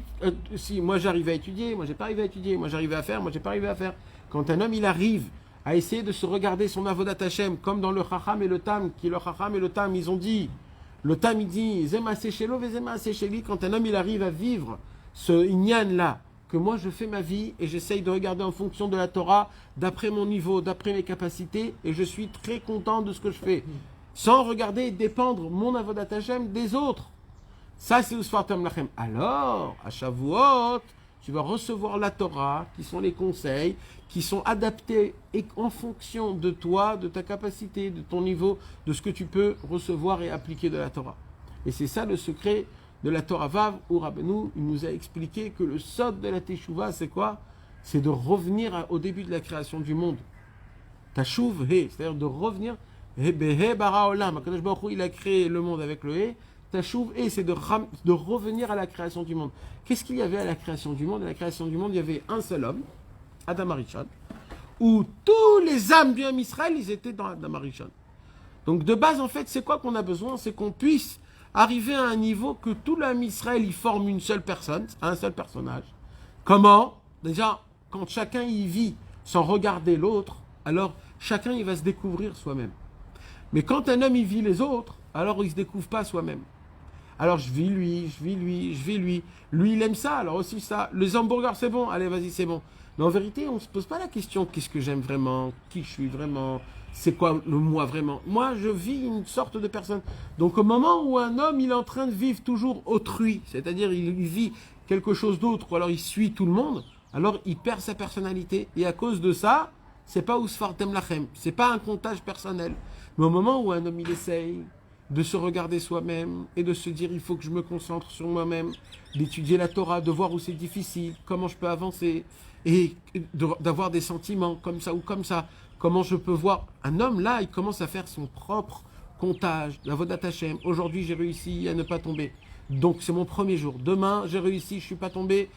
Si moi, j'arrive à étudier, moi, j'ai pas arrivé à étudier. Moi, j'arrivais à faire, moi, j'ai pas arrivé à faire. Quand un homme, il arrive à essayer de se regarder son avodat Hashem, comme dans le Chacham et le Tam, qui le Chacham et le Tam, ils ont dit, le Tam, il dit, Zema Sechelo, Zema Secheli, quand un homme, il arrive à vivre ce Inyan-là, que moi je fais ma vie et j'essaye de regarder en fonction de la Torah, d'après mon niveau, d'après mes capacités, et je suis très content de ce que je fais, sans regarder et dépendre mon avodat Hashem des autres. Ça, c'est Usfartam Lachem. Alors, à Shavuot, tu vas recevoir la Torah, qui sont les conseils, qui sont adaptés et en fonction de toi, de ta capacité, de ton niveau, de ce que tu peux recevoir et appliquer de la Torah. Et c'est ça le secret de la Torah Vav, où Rabbeinu il nous a expliqué que le sod de la Teshuvah, c'est quoi? C'est de revenir au début de la création du monde. Tashuv he, c'est-à-dire de revenir. He behe bara olam. HaKadosh Baruch Hu, il a créé le monde avec le he. Tashuv he, c'est de revenir à la création du monde. Qu'est-ce qu'il y avait à la création du monde? À la création du monde, il y avait un seul homme, Adam Arishon, où tous les âmes du Ham Israël, ils étaient dans Adam Arishon. Donc de base, en fait, c'est quoi qu'on a besoin? C'est qu'on puisse arriver à un niveau que tout l'âme Israël, il forme une seule personne, un seul personnage. Comment? Déjà, quand chacun y vit sans regarder l'autre, alors chacun il va se découvrir soi-même. Mais quand un homme il vit les autres, alors il ne se découvre pas soi-même. Alors je vis lui, je vis lui, je vis lui. Lui il aime ça, alors aussi ça. Les hamburgers c'est bon, allez vas-y c'est bon. Mais en vérité on ne se pose pas la question qu'est-ce que j'aime vraiment, qui je suis vraiment, c'est quoi le moi vraiment. Moi je vis une sorte de personne. Donc au moment où un homme il est en train de vivre toujours autrui, c'est-à-dire il vit quelque chose d'autre, ou alors il suit tout le monde, alors il perd sa personnalité. Et à cause de ça, c'est pas Usfartem Lachem, c'est pas un comptage personnel. Mais au moment où un homme il essaye de se regarder soi-même et de se dire il faut que je me concentre sur moi-même, d'étudier la Torah, de voir où c'est difficile, comment je peux avancer, et d'avoir des sentiments comme ça ou comme ça, comment je peux voir. Un homme là, il commence à faire son propre comptage, la Vodat Hashem. Aujourd'hui j'ai réussi à ne pas tomber, donc c'est mon premier jour. Demain j'ai réussi, je ne suis pas tombé,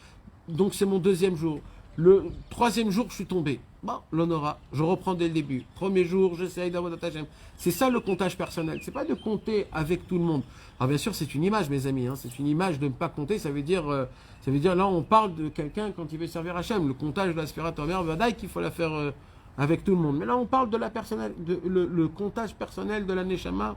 donc c'est mon deuxième jour. Le troisième jour, je suis tombé. Bon, l'honora, je reprends dès le début. Premier jour, j'essaye d'avoir de Hashem. C'est ça le comptage personnel. C'est pas de compter avec tout le monde. Alors bien sûr, c'est une image, mes amis. Hein. C'est une image de ne pas compter. Ça veut dire là, on parle de quelqu'un quand il veut servir Hashem. Le comptage de la Sfirat Omer, Vadaï, qu'il faut la faire avec tout le monde. Mais là, on parle de la personnelle, le comptage personnel de la Neshama.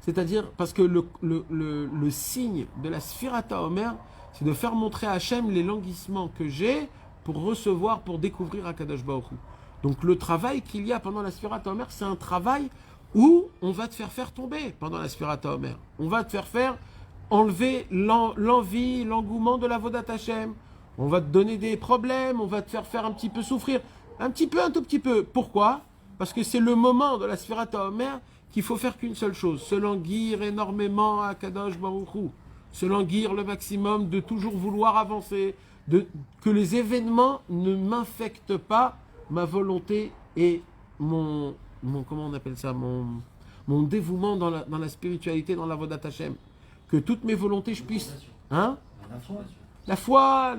C'est-à-dire, parce que le signe de la Sfirat Omer, c'est de faire montrer à Hashem les languissements que j'ai pour recevoir, pour découvrir Akadosh Baruch Hu. Donc le travail qu'il y a pendant la Sfirat Omer, c'est un travail où on va te faire tomber pendant la Sfirat Omer. On va te faire enlever l'envie, l'engouement de la Vodat Hashem. On va te donner des problèmes, on va te faire un petit peu souffrir. Un tout petit peu. Pourquoi? Parce que c'est le moment de la Sfirat Omer qu'il faut faire qu'une seule chose, se languir énormément à Akadosh Baruch Hu. Se languir le maximum, de toujours vouloir avancer, que les événements ne m'infectent pas ma volonté et mon comment on appelle ça, mon dévouement dans la spiritualité, dans la Vodat Hashem. Que toutes mes volontés, je puisse... Hein? La foi,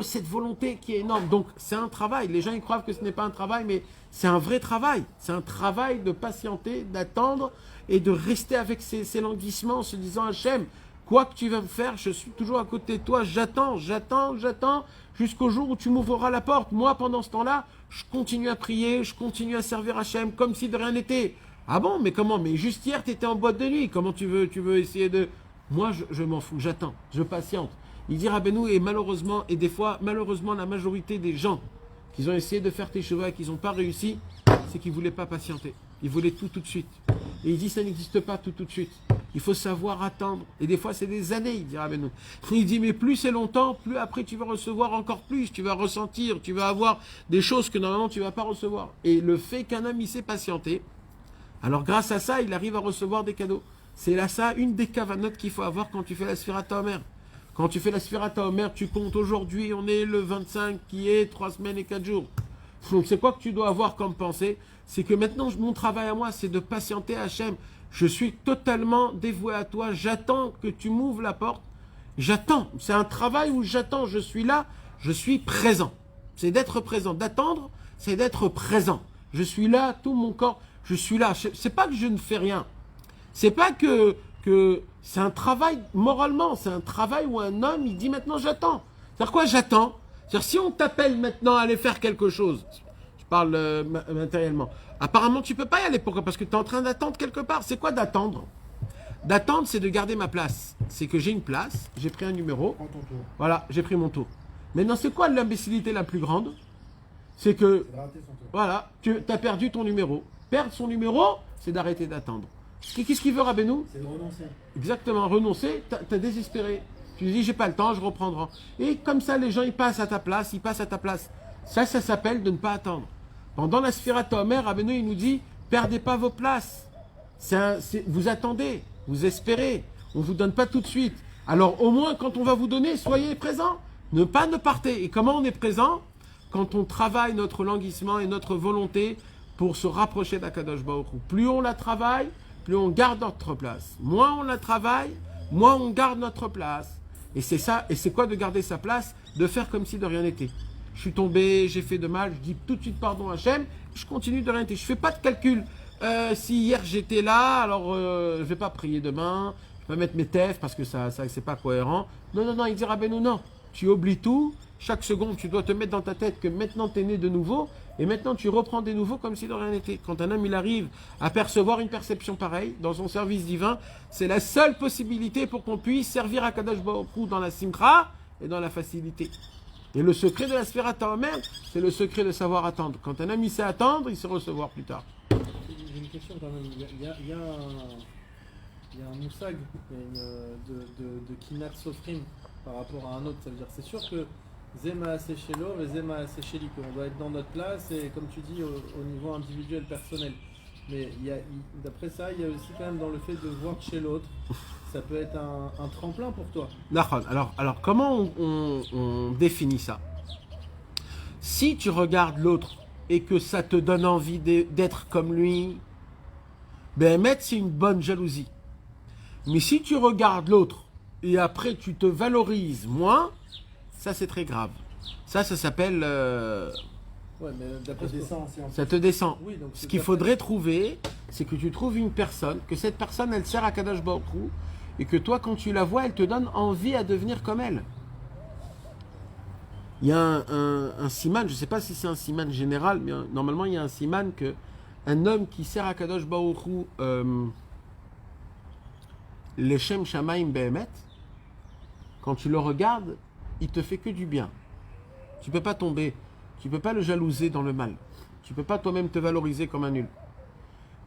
cette volonté qui est énorme. Donc, c'est un travail. Les gens, ils croient que ce n'est pas un travail, mais c'est un vrai travail. C'est un travail de patienter, d'attendre et de rester avec ces languissements en se disant Hashem, quoi que tu vas me faire, je suis toujours à côté de toi, j'attends, jusqu'au jour où tu m'ouvriras la porte. Moi, pendant ce temps-là, je continue à prier, je continue à servir Hachem comme si de rien n'était. Ah bon, mais comment? Mais juste hier, tu étais en boîte de nuit, comment tu veux essayer de... Moi, je m'en fous, j'attends, je patiente. Il dit Rabbeinu, et malheureusement, et des fois, malheureusement, la majorité des gens qui ont essayé de faire Teshuvah et qui n'ont pas réussi, c'est qu'ils ne voulaient pas patienter. Ils voulaient tout de suite. Et il dit, ça n'existe pas tout de suite. Il faut savoir attendre. Et des fois, c'est des années, il dit Rabbeinu. Il dit, mais plus c'est longtemps, plus après tu vas recevoir encore plus. Tu vas ressentir, tu vas avoir des choses que normalement tu ne vas pas recevoir. Et le fait qu'un homme, il s'est patienté, alors grâce à ça, il arrive à recevoir des cadeaux. C'est là ça, une des cavanotes qu'il faut avoir quand tu fais la Sfirat Omer. Quand tu fais la Sfirat Omer, tu comptes aujourd'hui, on est le 25 qui est 3 semaines et 4 jours. Donc c'est quoi que tu dois avoir comme pensée? C'est que maintenant, mon travail à moi, c'est de patienter à Hachem. Je suis totalement dévoué à toi. J'attends que tu m'ouvres la porte. J'attends. C'est un travail où j'attends. Je suis là. Je suis présent. C'est d'être présent. D'attendre, c'est d'être présent. Je suis là, tout mon corps. Je suis là. C'est pas que je ne fais rien. C'est pas que c'est un travail moralement. C'est un travail où un homme, il dit maintenant j'attends. C'est-à-dire quoi j'attends? C'est-à-dire si on t'appelle maintenant à aller faire quelque chose, je parle matériellement, apparemment tu peux pas y aller. Pourquoi? Parce que tu es en train d'attendre quelque part. C'est quoi d'attendre? D'attendre, c'est de garder ma place. C'est que j'ai une place, j'ai pris un numéro. Prends ton tour. Voilà, j'ai pris mon tour. Maintenant, c'est quoi l'imbécilité la plus grande? C'est que, C'est de rater son tour. voilà, tu as perdu ton numéro. Perdre son numéro, c'est d'arrêter d'attendre. Qu'est-ce qu'il veut, Rabbeinu? C'est de renoncer. Exactement, renoncer, t'as désespéré. Tu dis, j'ai pas le temps, je reprendrai. Et comme ça, les gens, ils passent à ta place, ils passent à ta place. Ça s'appelle de ne pas attendre. Pendant la Sfirat Omer, Rabbeinu, il nous dit, perdez pas vos places. Vous attendez, vous espérez. On ne vous donne pas tout de suite. Alors, au moins, quand on va vous donner, soyez présents. Ne partez. Et comment on est présent? Quand on travaille notre languissement et notre volonté pour se rapprocher d'Akadosh Baruch Hu. Plus on la travaille, plus on garde notre place. Moins on la travaille, moins on garde notre place. Et c'est ça. Et c'est quoi de garder sa place? De faire comme si de rien n'était. Je suis tombé, j'ai fait de mal, je dis tout de suite pardon à Hachem, je continue de rien n'était. Je fais pas de calcul. Si hier j'étais là, alors je vais pas prier demain, je vais pas mettre mes tefs parce que ça c'est pas cohérent. Non, il dira ben non. Tu oublies tout. Chaque seconde, tu dois te mettre dans ta tête que maintenant tu es né de nouveau et maintenant tu reprends des nouveaux comme si de rien n'était. Quand un homme il arrive à percevoir une perception pareille dans son service divin, c'est la seule possibilité pour qu'on puisse servir à Kadosh Baruch Hu dans la simcha et dans la facilité. Et le secret de la Sfirat Omer, c'est le secret de savoir attendre. Quand un homme il sait attendre, il sait recevoir plus tard. J'ai une question quand même. Il y a un moussag de Kinat Sofrim par rapport à un autre. Ça veut dire c'est sûr que Zema Sechelo et Zema Secheli, qu'on doit être dans notre place et comme tu dis au niveau individuel personnel. Mais d'après ça, il y a aussi quand même dans le fait de voir chez l'autre, ça peut être un tremplin pour toi. Alors comment on définit ça? Si tu regardes l'autre et que ça te donne envie d'être comme lui, ben c'est une bonne jalousie. Mais si tu regardes l'autre et après tu te valorises moins, ça c'est très grave. Ça s'appelle... Ouais, mais d'après Ça descend aussi en ça te descend. Oui, donc Ce qu'il faudrait trouver, c'est que tu trouves une personne, que cette personne elle sert à Kadosh Baruch Hu, et que toi quand tu la vois, elle te donne envie à devenir comme elle. Il y a un siman, je ne sais pas si c'est un siman général, mais normalement il y a un siman que un homme qui sert à Kadosh Baruch Hu, l'Eshem Shamaim Behemet, quand tu le regardes, il te fait que du bien. Tu ne peux pas tomber, tu ne peux pas le jalouser dans le mal. Tu ne peux pas toi-même te valoriser comme un nul.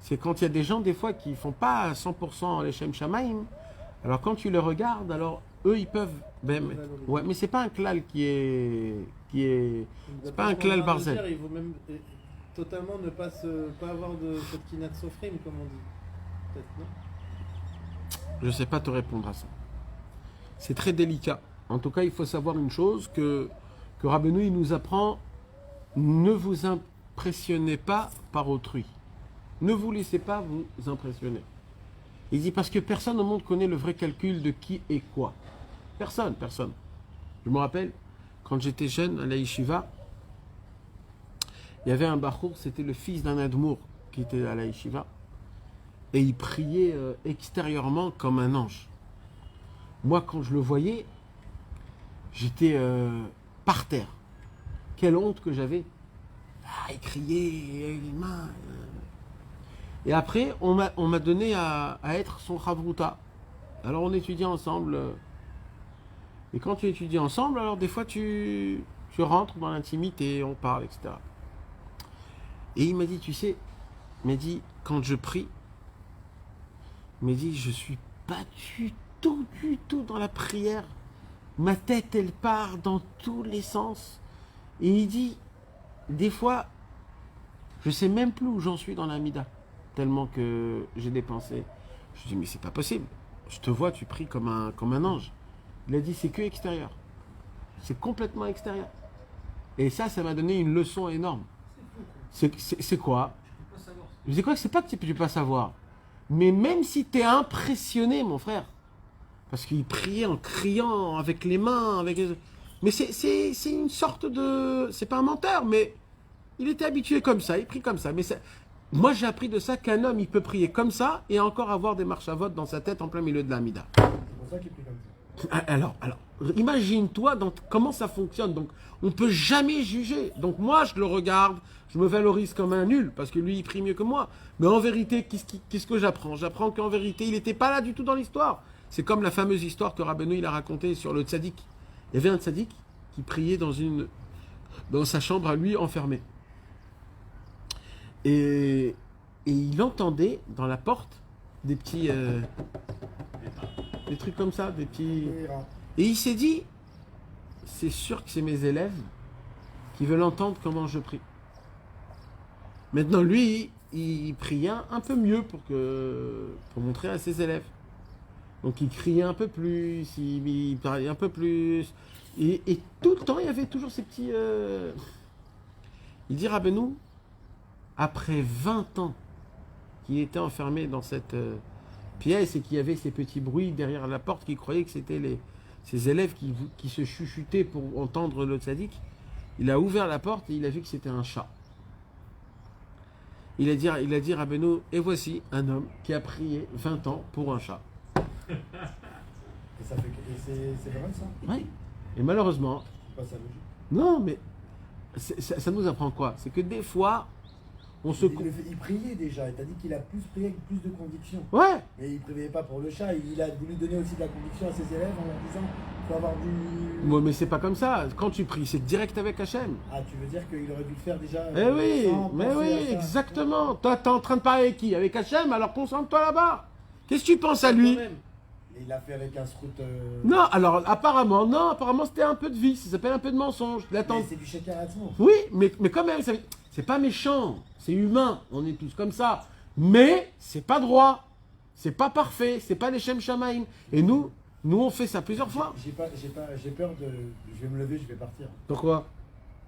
C'est quand il y a des gens, des fois, qui ne font pas 100% l'Eshem Shamaim, alors quand tu les regardes, alors eux, ils peuvent... ouais, mais c'est pas un klal qui est c'est pas un klal barzel. Il vaut même totalement ne pas avoir de cette Kinat Sofrim, comme on dit. Peut-être, non? Je ne sais pas te répondre à ça. C'est très délicat. En tout cas, il faut savoir une chose que Rabbeinu, il nous apprend, ne vous impressionnez pas par autrui. Ne vous laissez pas vous impressionner. Il dit parce que personne au monde connaît le vrai calcul de qui et quoi. Personne. Je me rappelle, quand j'étais jeune à la yeshiva, il y avait un bachour, c'était le fils d'un admour qui était à la yeshiva, et il priait extérieurement comme un ange. Moi, quand je le voyais, j'étais par terre. Quelle honte que j'avais. Il criait, les mains. Et après, on m'a donné à être son chavruta. Alors on étudiait ensemble. Et quand tu étudies ensemble, alors des fois tu rentres dans l'intimité, on parle, etc. Et il m'a dit, tu sais, il m'a dit, quand je prie, il m'a dit, je suis pas du tout dans la prière. Ma tête, elle part dans tous les sens. Et il dit, des fois, je sais même plus où j'en suis dans l'amida, tellement que j'ai dépensé. Je dis, mais c'est pas possible. Je te vois, tu pries comme un ange. Il a dit, c'est que extérieur. C'est complètement extérieur. Et ça m'a donné une leçon énorme. C'est quoi? Je dis quoi? C'est pas que tu peux pas savoir. Mais même si tu es impressionné, mon frère, parce qu'il priait en criant avec les mains, mais c'est une sorte de... C'est pas un menteur, mais il était habitué comme ça, il prie comme ça. Mais moi, j'ai appris de ça qu'un homme, il peut prier comme ça et encore avoir des marches à vote dans sa tête en plein milieu de l'amida. C'est pour ça qu'il prie comme ça. Alors, imagine-toi comment ça fonctionne. Donc, on ne peut jamais juger. Donc, moi, je le regarde, je me valorise comme un nul, parce que lui, il prie mieux que moi. Mais en vérité, qu'est-ce que j'apprends? J'apprends qu'en vérité, il n'était pas là du tout dans l'histoire. C'est comme la fameuse histoire que Rabbeinu il a racontée sur le tzaddik. Il y avait un tzaddik qui priait dans sa chambre à lui, enfermé. Et il entendait dans la porte des petits... des trucs comme ça, des petits... Et il s'est dit, c'est sûr que c'est mes élèves qui veulent entendre comment je prie. Maintenant, lui, il priait un peu mieux pour montrer à ses élèves. Donc il criait un peu plus, il parlait un peu plus. Et tout le temps, il y avait toujours ces petits... Il dit, Rabbeinu, après 20 ans qu'il était enfermé dans cette pièce et qu'il y avait ces petits bruits derrière la porte, qu'il croyait que c'était ses élèves qui se chuchotaient pour entendre le tzaddik, il a ouvert la porte et il a vu que c'était un chat. Il a dit Rabbeinu, et voici un homme qui a prié 20 ans pour un chat. Et c'est vrai ça? Oui. Et malheureusement, C'est pas sa logique. non, mais ça nous apprend quoi? C'est que des fois, on se... Il priait déjà, et t'as dit qu'il a plus prié avec plus de conviction. Ouais. Mais il ne priait pas pour le chat, il a voulu donner aussi de la conviction à ses élèves en leur disant qu'il faut avoir du... Ouais, mais c'est pas comme ça. Quand tu pries, c'est direct avec Hachem. Ah, tu veux dire qu'il aurait dû le faire déjà Eh oui, sans mais penser oui, à ça. exactement. Toi, t'es en train de parler avec qui? Avec Hachem, alors concentre-toi là-bas. Qu'est-ce que tu penses à lui? Et il l'a fait avec un srout... Non, alors apparemment c'était un peu de vice, ça s'appelle un peu de mensonge. Mais c'est du shakaratzmo. Oui, mais quand même, c'est pas méchant, c'est humain, on est tous comme ça. Mais c'est pas droit, c'est pas parfait, c'est pas les Shem Shamaim. Et nous, on fait ça plusieurs fois. J'ai peur de... Je vais me lever, je vais partir. Pourquoi?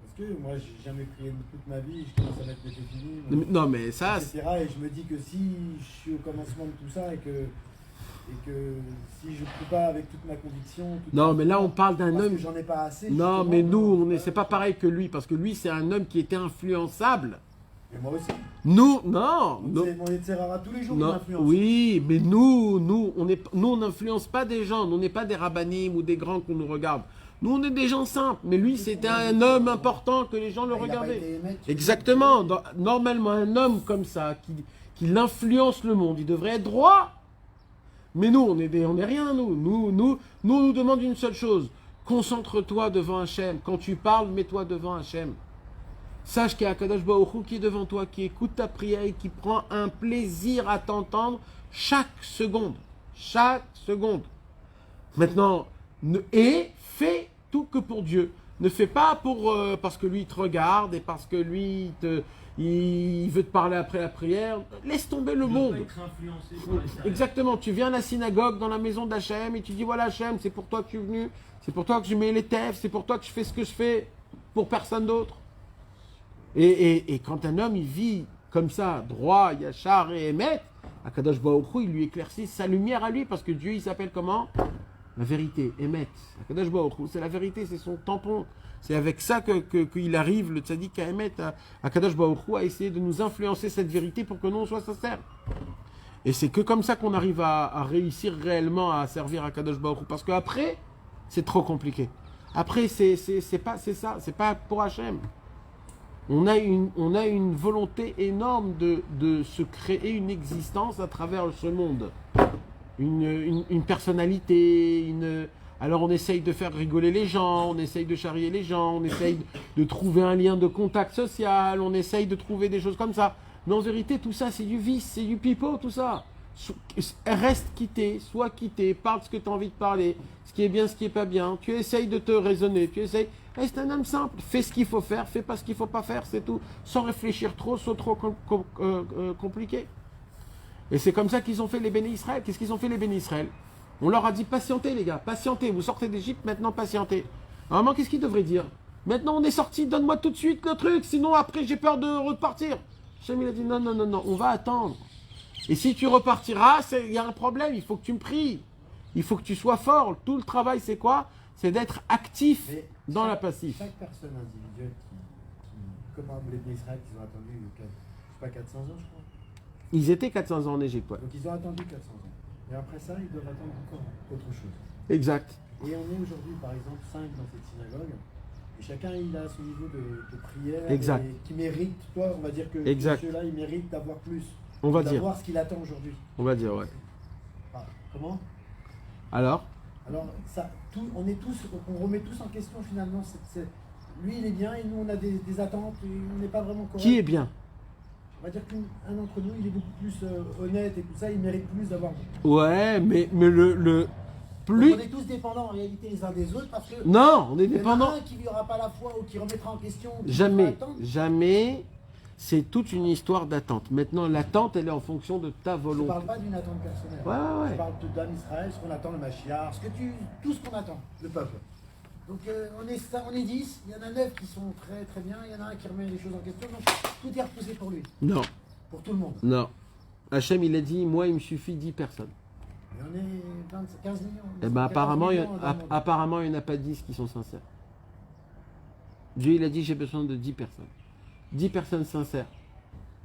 Parce que moi, j'ai jamais prié toute ma vie, je commence à mettre mes téfilines, Non, mais ça, etc. Et je me dis que si je suis au commencement de tout ça et que si je ne prie pas avec toute ma conviction... non, mais là, on parle d'un parce homme... que j'en ai pas assez... Non, justement, mais nous, c'est pas pareil que lui, parce que lui, c'est un homme qui était influençable. Et moi aussi. Nous, non. C'est mon Yetzerara tous les jours qui Non, m'influence. oui, mais nous, on n'influence pas des gens. Nous, on n'est pas des rabbinim ou des grands qu'on nous regarde. Nous, on est des gens simples. Mais lui, c'était un homme important que les gens le Il a pas regardaient. été émettre, Exactement. Normalement, un homme comme ça, qui influence le monde, il devrait être droit. Mais nous, on est rien, nous. Nous, on nous demande une seule chose. Concentre-toi devant Hachem. Quand tu parles, mets-toi devant Hachem. Sache qu'il y a Akadosh Baruch Hu qui est devant toi, qui écoute ta prière et qui prend un plaisir à t'entendre chaque seconde. Chaque seconde. Maintenant, fais tout que pour Dieu. Ne fais pas parce que lui il te regarde et parce que lui il veut te parler après la prière. Laisse tomber le monde. Être influencé par l'extérieur. Exactement. Tu viens à la synagogue dans la maison d'Hachem et tu dis voilà Hachem, c'est pour toi que je suis venu, c'est pour toi que je mets les tefs, c'est pour toi que je fais ce que je fais pour personne d'autre. Et quand un homme il vit comme ça, droit, yachar et émet, Akadosh Baruch Hu, il lui éclaircit sa lumière à lui parce que Dieu il s'appelle comment? La vérité, émet. Akadosh Baruch Hu, c'est la vérité, c'est son tampon. C'est avec ça qu'il arrive, le tzaddik, à émettre, Akadosh Baruch Hu, à essayer de nous influencer cette vérité pour que nous on soit sincères. Et c'est que comme ça qu'on arrive à réussir réellement à servir Akadosh Baruch Hu. Parce qu'après, c'est trop compliqué. Après, c'est pas pour Hachem. On a une volonté énorme de se créer une existence à travers ce monde. Une personnalité, alors on essaye de faire rigoler les gens, on essaye de charrier les gens, on essaye de trouver un lien de contact social, on essaye de trouver des choses comme ça. Mais en vérité, tout ça, c'est du vice, c'est du pipeau, tout ça. Reste quitté, sois quitté, parle ce que tu as envie de parler, ce qui est bien, ce qui est pas bien. Tu essayes de te raisonner, tu essayes... c'est un homme simple, fais ce qu'il faut faire, fais pas ce qu'il faut pas faire, c'est tout. Sans réfléchir trop, sans trop compliqué. Et c'est comme ça qu'ils ont fait les bénis Israël. Qu'est-ce qu'ils ont fait les bénis Israël? On leur a dit patientez les gars, patientez, vous sortez d'Égypte, maintenant patientez. Normalement, qu'est-ce qu'ils devraient dire? Maintenant on est sorti, donne-moi tout de suite le truc, sinon après j'ai peur de repartir. Hachem il a dit non, on va attendre. Et si tu repartiras, il y a un problème, il faut que tu me pries. Il faut que tu sois fort. Tout le travail c'est quoi? C'est d'être actif dans la passive. Chaque personne individuelle comme les Bnei Israël qui ont attendu, je sais pas, 400 ans je crois. Ils étaient 400 ans en Égypte, ouais. Donc ils ont attendu 400 ans. Et après ça, ils doivent attendre encore autre chose. Exact. Et on est aujourd'hui, par exemple, 5 dans cette synagogue. Et chacun, il a son niveau de prière. Exact. Et qui mérite, toi, on va dire que Exact. ceux-là, il mérite d'avoir plus. On va dire. D'avoir ce qu'il attend aujourd'hui. On va dire, ouais. Ah, comment? Alors Alors, on remet tous en question finalement. Lui, il est bien et nous, on a des attentes et on n'est pas vraiment correct. Qui est bien? On va dire qu'un d'entre nous, il est beaucoup plus honnête et tout ça, il mérite plus d'avoir. Ouais, mais le plus. Donc on est tous dépendants en réalité les uns des autres parce que. Non, on est il y en a dépendants. un qui n'y aura pas la foi ou qui remettra en question. Qui Jamais, devra attendre. jamais. C'est toute une histoire d'attente. Maintenant, l'attente, elle est en fonction de ta Je ne volonté. parle pas d'une attente personnelle. Ouais. Je parle d'Am Israël, ce qu'on attend, le Mashiach, tout ce qu'on attend, le peuple. Donc on est 10, il y en a 9 qui sont très très bien, il y en a un qui remet les choses en question, donc tout est repoussé pour lui, Non, pour tout le monde. non. Hachem, il a dit, moi, il me suffit 10 personnes. Et on est 15 millions. Eh ben, 14 apparemment, millions dans le monde. apparemment, il n'y en a pas 10 qui sont sincères. Dieu, il a dit, j'ai besoin de 10 personnes. 10 personnes sincères,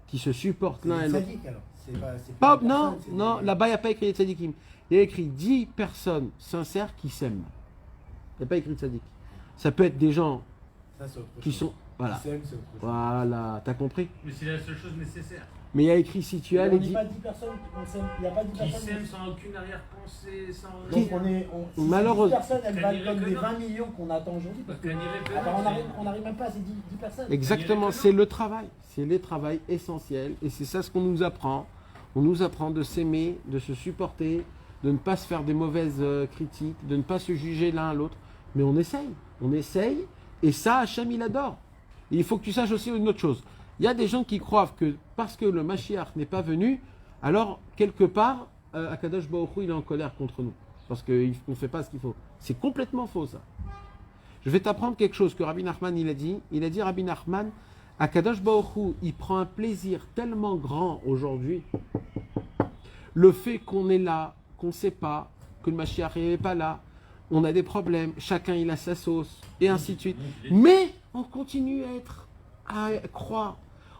qui se supportent l'un et C'est l'autre. sadique alors. C'est Pas, une non, personne, c'est non, des- là-bas, il n'y a pas écrit les tzadikim. Il y a écrit 10 personnes sincères qui s'aiment. Il n'y a pas écrit tzadik. Ça peut être des gens Ça, c'est autre qui chose. sont... Voilà. Qui s'aiment, c'est autre chose. Voilà, t'as compris? Mais c'est la seule chose nécessaire. Mais il y a écrit si tu as On les n'est 10... pas 10 personnes, on s'aime, il n'y a pas 10 Qui personnes. s'aiment sans aucune arrière-pensée, sans. Donc si Malheureusement. 10 personnes, elles Elle valent dirait comme que les non. 20 millions qu'on attend aujourd'hui. Parce que, Qu'un irait que ah bah, non, on n'arrive même pas à ces 10 personnes. Exactement, c'est le travail. C'est le travail essentiel. Et c'est ça ce qu'on nous apprend. On nous apprend de s'aimer, de se supporter, de ne pas se faire des mauvaises critiques, de ne pas se juger l'un à l'autre. Mais on essaye. On essaye. Et ça, Hachem, il adore. Et il faut que tu saches aussi une autre chose. Il y a des gens qui croient que parce que le Mashiach n'est pas venu, alors quelque part, Akadosh Baruch Hu, il est en colère contre nous. Parce qu'on ne fait pas ce qu'il faut. C'est complètement faux, ça. Je vais t'apprendre quelque chose que Rabbi Nachman, il a dit. Il a dit, Rabbi Nachman, Akadosh Baruch Hu, il prend un plaisir tellement grand aujourd'hui. Le fait qu'on est là, qu'on ne sait pas, que le Mashiach n'est pas là, on a des problèmes, chacun il a sa sauce, et ainsi de suite. Mais on continue à croire,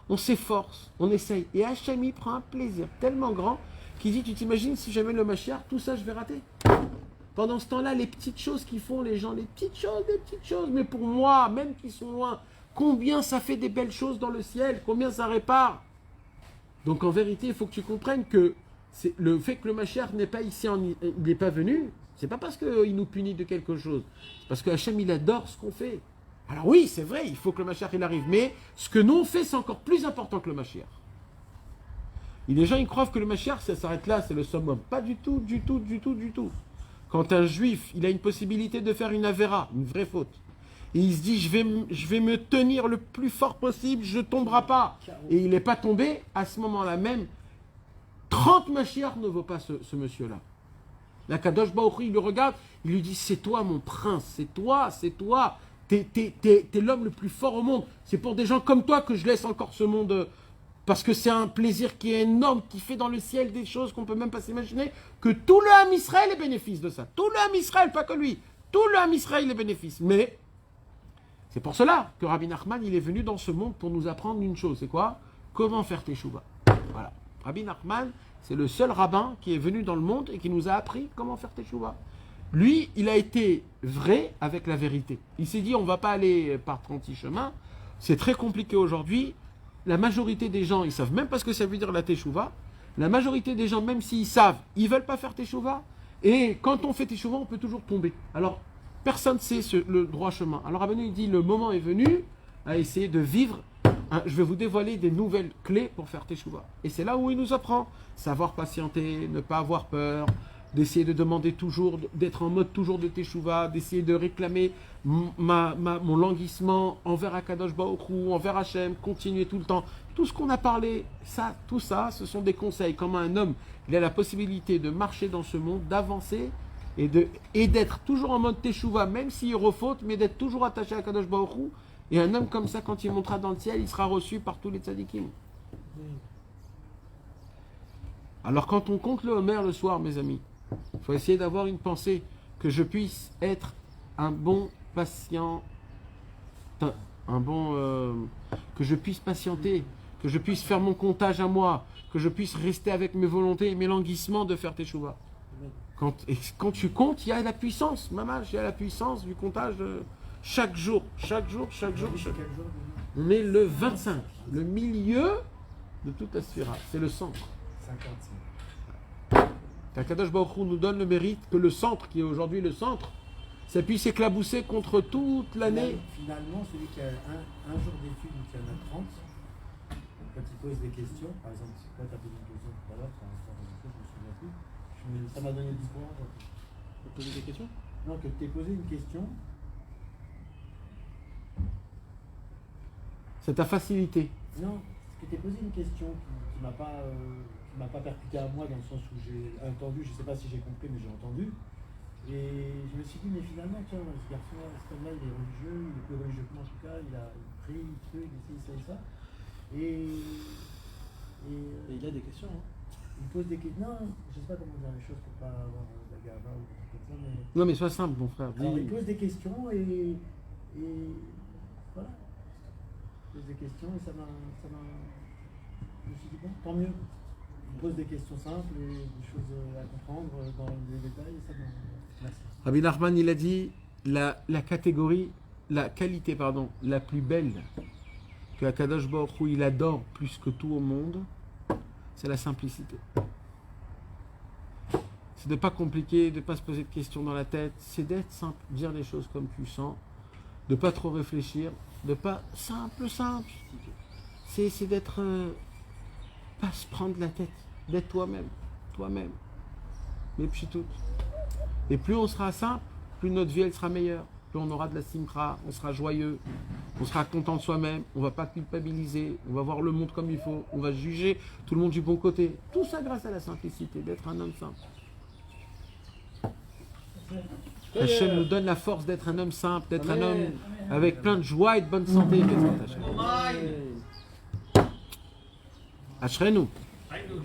on s'efforce, on essaye. Et Hachem, il prend un plaisir tellement grand qu'il dit, tu t'imagines si jamais le Mashiach, tout ça je vais rater. Pendant ce temps-là, les petites choses qu'ils font les gens, les petites choses, mais pour moi, même qui sont loin, combien ça fait des belles choses dans le ciel, combien ça répare. Donc en vérité, il faut que tu comprennes que c'est le fait que le Mashiach n'est pas ici, il n'est pas venu, c'est pas parce qu'il nous punit de quelque chose, c'est parce que Hachem, il adore ce qu'on fait. Alors oui, c'est vrai, il faut que le Mashiach il arrive, mais ce que nous on fait, c'est encore plus important que le Mashiach. Et les gens, ils croient que le Mashiach, ça s'arrête là, c'est le summum. Pas du tout, du tout. Quand un juif, il a une possibilité de faire une avéra, une vraie faute, et il se dit, je vais me tenir le plus fort possible, je ne tomberai pas, et il n'est pas tombé, à ce moment-là même, 30 Mashiach ne vaut pas ce monsieur-là. La Kadosh Baruch Hu, il le regarde, il lui dit, c'est toi mon prince, c'est toi, t'es l'homme le plus fort au monde, c'est pour des gens comme toi que je laisse encore ce monde, parce que c'est un plaisir qui est énorme, qui fait dans le ciel des choses qu'on ne peut même pas s'imaginer, que tout le Ham Israël est bénéfice de ça, tout le Ham Israël, pas que lui, tout le Ham Israël est bénéfice, mais c'est pour cela que Rabbi Nachman, il est venu dans ce monde pour nous apprendre une chose, c'est quoi? Comment faire teshuva. Voilà. Rabbi Nachman, c'est le seul rabbin qui est venu dans le monde et qui nous a appris comment faire teshuva. Lui, il a été vrai avec la vérité. Il s'est dit, on ne va pas aller par 36 chemins, c'est très compliqué aujourd'hui. La majorité des gens, ils ne savent même pas ce que ça veut dire la teshuva. La majorité des gens, même s'ils savent, ils ne veulent pas faire teshuva. Et quand on fait teshuva, on peut toujours tomber. Alors, personne ne sait le droit chemin. Alors Rabbeinu, il dit, le moment est venu à essayer de vivre. Je vais vous dévoiler des nouvelles clés pour faire teshuva. Et c'est là où il nous apprend. Savoir patienter, ne pas avoir peur, d'essayer de demander toujours, d'être en mode toujours de teshuva, d'essayer de réclamer mon languissement envers Akadosh Baruch Hu, envers Hachem, continuer tout le temps. Tout ce qu'on a parlé, tout ça, ce sont des conseils. Comment un homme, il a la possibilité de marcher dans ce monde, d'avancer et d'être toujours en mode teshuva, même s'il refaute, mais d'être toujours attaché à Akadosh Baruch Hu. Et un homme comme ça, quand il montera dans le ciel, il sera reçu par tous les tzadikim. Alors quand on compte le Homer le soir, mes amis, il faut essayer d'avoir une pensée que je puisse être un bon patient, que je puisse patienter, que je puisse faire mon comptage à moi, que je puisse rester avec mes volontés et mes languissements de faire teshuva. Quand tu comptes, il y a la puissance, mamage, il y a la puissance du comptage chaque jour. On est le 25, le milieu de toute la sphira, c'est le centre. 55. Qu'Akadosh Baruch Hu nous donne le mérite que le centre, qui est aujourd'hui le centre, ça puisse éclabousser contre toute l'année. Finalement, celui qui a un jour d'études ou qui en a 30, quand il pose des questions, par exemple, toi tu as posé une question tout à l'heure, je me souviens plus, ça m'a donné du courage. Tu as posé des questions? Non, que tu aies posé une question. C'est ta facilité. Non, c'est que tu aies posé une question qui m'a pas percuté à moi dans le sens où j'ai entendu, je ne sais pas si j'ai compris, mais j'ai entendu. Et je me suis dit, mais finalement, tiens, ce garçon, cet homme-là, il est religieux, il est plus religieux que moi en tout cas, il prie, il truc, il fait ça. Et il a des questions. Hein. il pose des questions. Non, je ne sais pas comment dire les choses pour pas avoir de la gava ou des trucs comme ça, mais. Non mais sois simple mon frère. Alors, Dis- il pose des questions et voilà. Il pose des questions et ça m'a. Je me suis dit, bon, tant mieux. Il pose des questions simples et des choses à comprendre dans les détails et ça m'a. Merci. Rabbi Nachman, il a dit la catégorie, la qualité, pardon, la plus belle que Akadosh Baruch Hu, il adore plus que tout au monde, c'est la simplicité. C'est de ne pas compliquer, de ne pas se poser de questions dans la tête, c'est d'être simple, dire les choses comme tu sens, de ne pas trop réfléchir, de pas simple. C'est d'être, pas se prendre la tête, d'être toi-même. Mais puis tout. Et plus on sera simple, plus notre vie elle sera meilleure. Plus on aura de la simcha, on sera joyeux, on sera content de soi-même, on ne va pas culpabiliser, on va voir le monde comme il faut, on va juger tout le monde du bon côté. Tout ça grâce à la simplicité, d'être un homme simple. Hachem nous donne la force d'être un homme simple, d'être un homme avec plein de joie et de bonne santé. Hachem. Ashrenu. Aïnou.